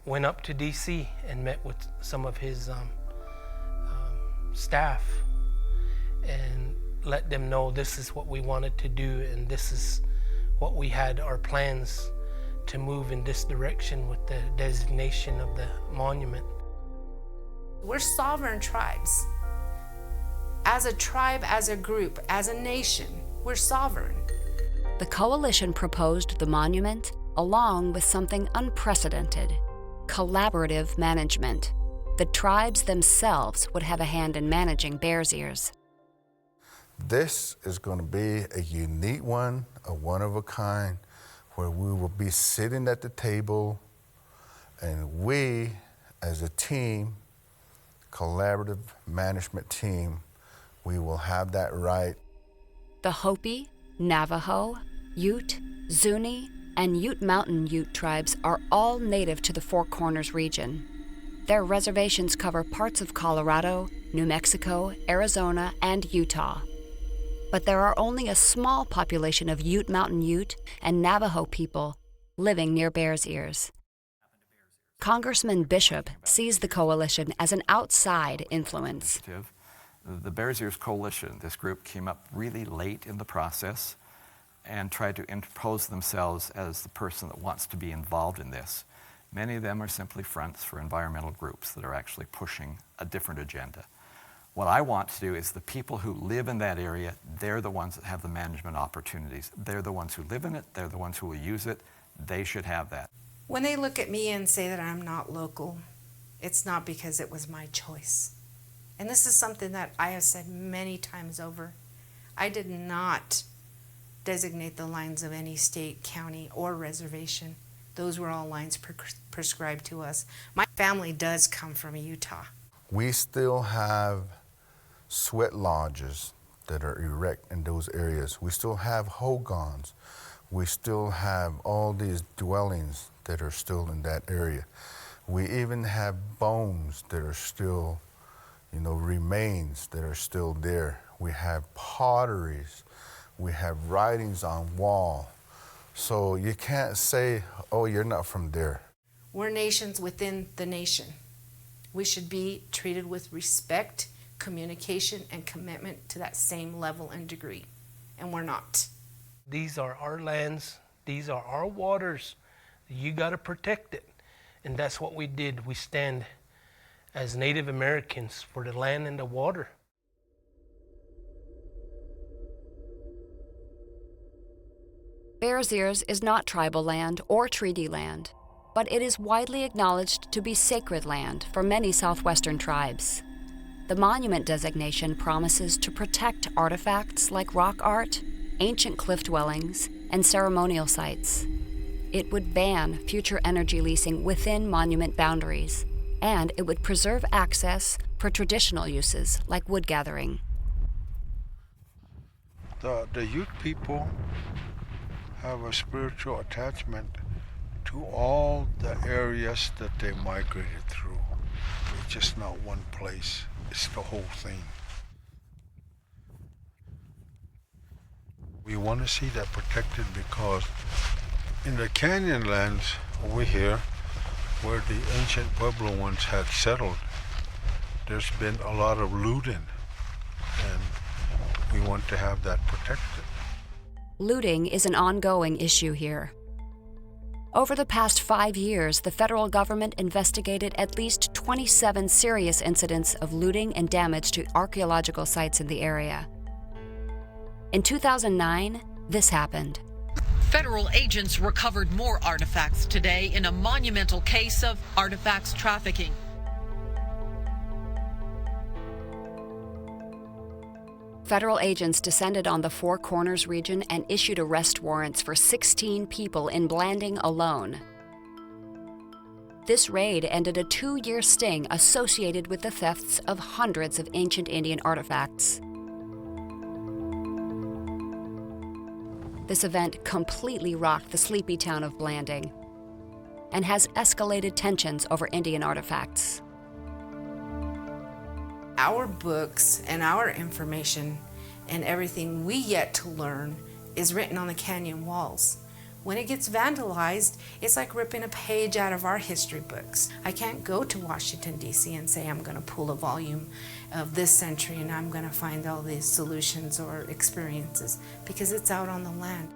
S4: went up to D.C. and met with some of his staff and let them know this is what we wanted to do and this is what we had our plans to move in this direction with the designation of the monument.
S8: We're sovereign tribes. As a tribe, as a group, as a nation, we're sovereign.
S6: The coalition proposed the monument along with something unprecedented: collaborative management. The tribes themselves would have a hand in managing Bears Ears.
S28: This is going to be a unique one, a one of a kind, where we will be sitting at the table and we, as a team, collaborative management team, we will have that right.
S6: The Hopi, Navajo, Ute, Zuni, and Ute Mountain Ute tribes are all native to the Four Corners region. Their reservations cover parts of Colorado, New Mexico, Arizona, and Utah. But there are only a small population of Ute Mountain Ute and Navajo people living near Bears Ears. Congressman Bishop sees the coalition as an outside influence.
S3: The Bears Ears Coalition, this group, came up really late in the process and tried to interpose themselves as the person that wants to be involved in this. Many of them are simply fronts for environmental groups that are actually pushing a different agenda. What I want to do is the people who live in that area, they're the ones that have the management opportunities. They're the ones who live in it, they're the ones who will use it. They should have that.
S8: When they look at me and say that I'm not local, it's not because it was my choice. And this is something that I have said many times over. I did not designate the lines of any state, county, or reservation. Those were all lines prescribed to us. My family does come from Utah.
S28: We still have sweat lodges that are erect in those areas. We still have hogans. We still have all these dwellings that are still in that area. We even have bones that are still, remains that are still there. We have potteries. We have writings on wall. So you can't say, oh, you're not from there.
S8: We're nations within the nation. We should be treated with respect, communication, and commitment to that same level and degree. And we're not.
S4: These are our lands. These are our waters. You got to protect it. And that's what we did. We stand as Native Americans for the land and the water.
S6: Bears Ears is not tribal land or treaty land, but it is widely acknowledged to be sacred land for many southwestern tribes. The monument designation promises to protect artifacts like rock art, ancient cliff dwellings, and ceremonial sites. It would ban future energy leasing within monument boundaries, and it would preserve access for traditional uses like wood gathering.
S2: The Ute people have a spiritual attachment to all the areas that they migrated through. It's just not one place, it's the whole thing. We want to see that protected because in the Canyonlands over here, where the ancient Puebloans had settled, there's been a lot of looting, and we want to have that protected.
S6: Looting is an ongoing issue here. Over the past 5 years, the federal government investigated at least 27 serious incidents of looting and damage to archaeological sites in the area. In 2009, this happened.
S9: Federal agents recovered more artifacts today in a monumental case of artifacts trafficking.
S6: Federal agents descended on the Four Corners region and issued arrest warrants for 16 people in Blanding alone. This raid ended a 2-year sting associated with the thefts of hundreds of ancient Indian artifacts. This event completely rocked the sleepy town of Blanding and has escalated tensions over Indian artifacts.
S8: Our books and our information and everything we yet to learn is written on the canyon walls. When it gets vandalized, it's like ripping a page out of our history books. I can't go to Washington, D.C. and say I'm going to pull a volume of this century and I'm going to find all these solutions or experiences, because it's out on the land.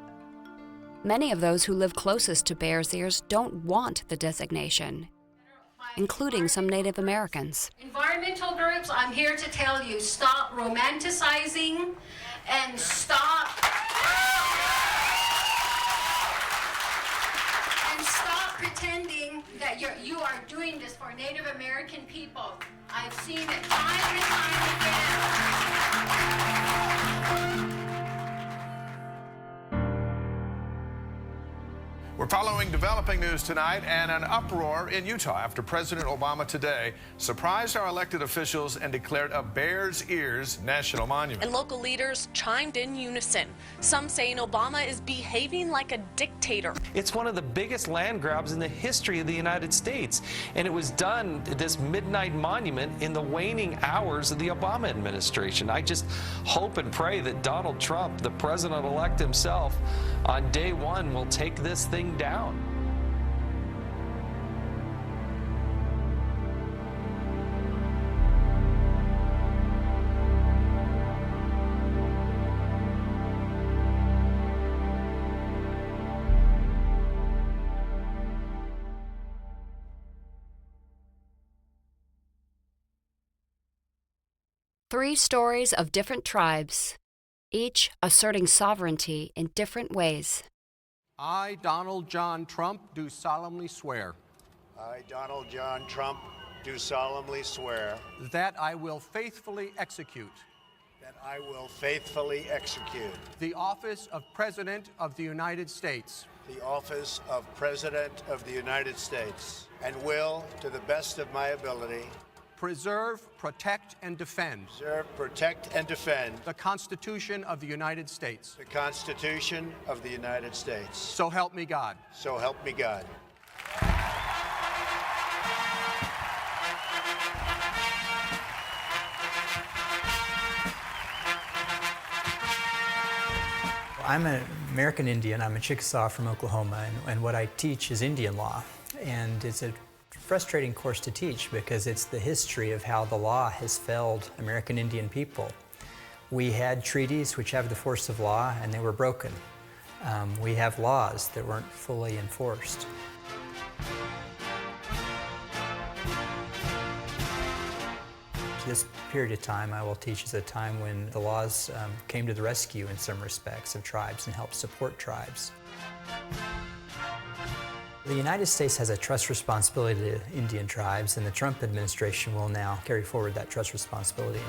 S6: Many of those who live closest to Bears Ears don't want the designation, including some Native Americans.
S1: Environmental groups, I'm here to tell you, stop romanticizing and stop pretending that you are doing this for Native American people. I've seen it time and time again.
S11: We're following developing news tonight and an uproar in Utah after President Obama today surprised our elected officials and declared a Bears Ears national monument.
S12: And local leaders chimed in unison, some saying Obama is behaving like a dictator.
S22: It's one of the biggest land grabs in the history of the United States, and it was done, this midnight monument, in the waning hours of the Obama administration. I just hope and pray that Donald Trump, the president-elect himself, on day one will take this thing down.
S6: Three stories of different tribes, each asserting sovereignty in different ways.
S23: I, Donald John Trump, do solemnly swear.
S24: I, Donald John Trump, do solemnly swear.
S23: That I will faithfully execute.
S24: That I will faithfully execute.
S23: The office of President of the United States.
S24: The office of President of the United States. And will, to the best of my ability,
S23: preserve, protect, and defend.
S24: Preserve, protect, and defend.
S23: The Constitution of the United States.
S24: The Constitution of the United States.
S23: So help me God.
S24: So help me God.
S25: I'm an American Indian. I'm a Chickasaw from Oklahoma, and what I teach is Indian law. And it's a frustrating course to teach because it's the history of how the law has failed American Indian people. We had treaties which have the force of law, and they were broken. We have laws that weren't fully enforced. This period of time I will teach is a time when the laws came to the rescue in some respects of tribes and helped support tribes. The United States has a trust responsibility to Indian tribes, and the Trump administration will now carry forward that trust responsibility.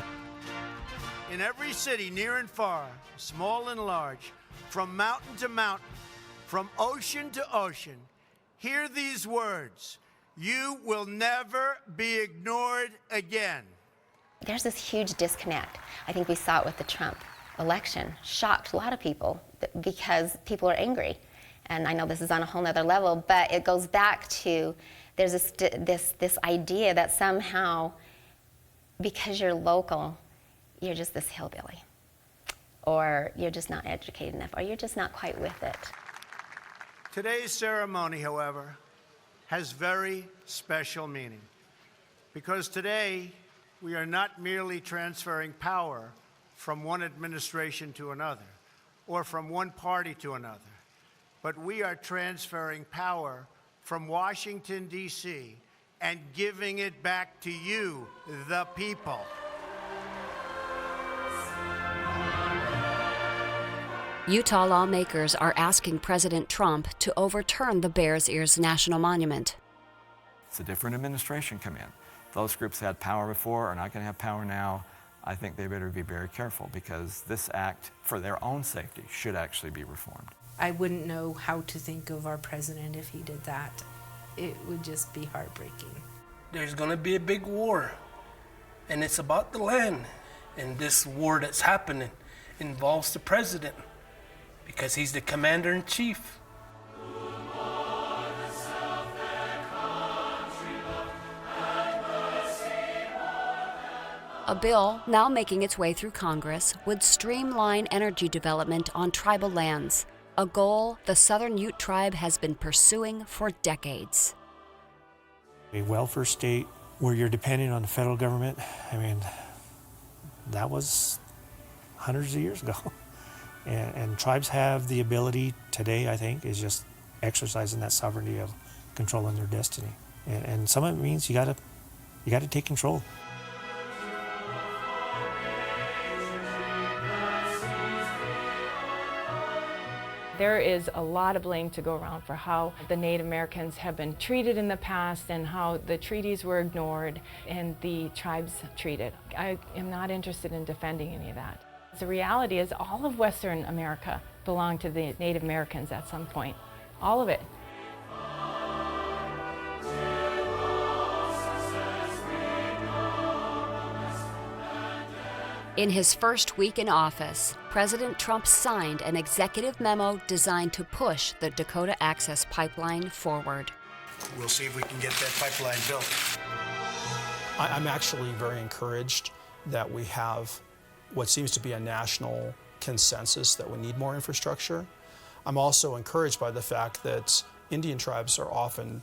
S24: In every city, near and far, small and large, from mountain to mountain, from ocean to ocean, hear these words: you will never be ignored again.
S21: There's this huge disconnect. I think we saw it with the Trump election. Shocked a lot of people because people are angry. And I know this is on a whole nother level, but it goes back to there's this idea that somehow because you're local, you're just this hillbilly, or you're just not educated enough, or you're just not quite with it.
S24: Today's ceremony, however, has very special meaning, because today we are not merely transferring power from one administration to another, or from one party to another, but we are transferring power from Washington, D.C., and giving it back to you, the people.
S6: Utah lawmakers are asking President Trump to overturn the Bears Ears National Monument.
S3: It's a different administration come in. Those groups had power before, are not going to have power now. I think they better be very careful because this act, for their own safety, should actually be reformed.
S8: I wouldn't know how to think of our president if he did that. It would just be heartbreaking.
S4: There's going to be a big war, and it's about the land. And this war that's happening involves the president because he's the commander-in-chief.
S6: A bill now making its way through Congress would streamline energy development on tribal lands, a goal the Southern Ute tribe has been pursuing for decades.
S5: A welfare state where you're depending on the federal government, I mean, that was hundreds of years ago. And tribes have the ability today, I think, is just exercising that sovereignty of controlling their destiny. And some of it means you gotta take control.
S13: There is a lot of blame to go around for how the Native Americans have been treated in the past and how the treaties were ignored and the tribes treated. I am not interested in defending any of that. The reality is all of Western America belonged to the Native Americans at some point. All of it.
S6: In his first week in office, President Trump signed an executive memo designed to push the Dakota Access Pipeline forward.
S24: We'll see if we can get that pipeline built.
S14: I'm actually very encouraged that we have what seems to be a national consensus that we need more infrastructure. I'm also encouraged by the fact that Indian tribes are often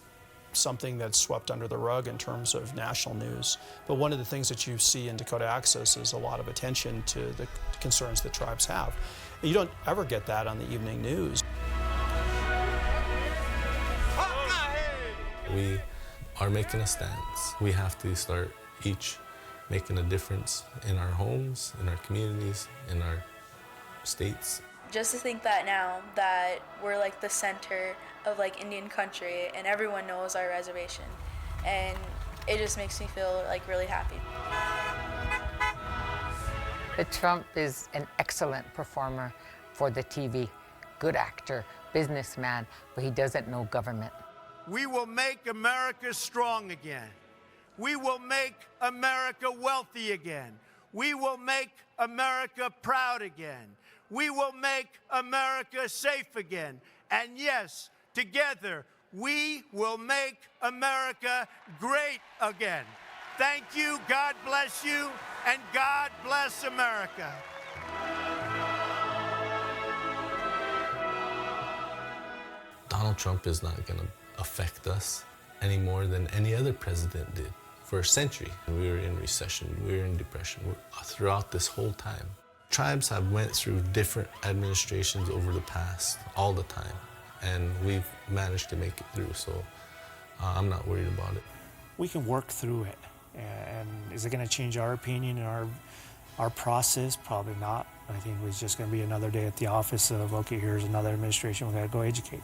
S14: something that's swept under the rug in terms of national news. But one of the things that you see in Dakota Access is a lot of attention to the concerns that tribes have. And you don't ever get that on the evening news.
S15: We are making a stance. We have to start each making a difference in our homes, in our communities, in our states.
S16: Just to think that now that we're like the center of like Indian country and everyone knows our reservation, and it just makes me feel like really happy.
S18: Trump is an excellent performer for the TV, good actor, businessman, but he doesn't know government.
S24: We will make America strong again. We will make America wealthy again. We will make America proud again. We will make America safe again. And yes, together, we will make America great again. Thank you, God bless you, and God bless America.
S15: Donald Trump is not going to affect us any more than any other president did. For a century, we were in recession, we were in depression throughout this whole time. Tribes have went through different administrations over the past, all the time, and we've managed to make it through, so I'm not worried about it.
S5: We can work through it, and is it going to change our opinion and our process? Probably not. I think it's just going to be another day at the office of, okay, here's another administration, we got to go educate.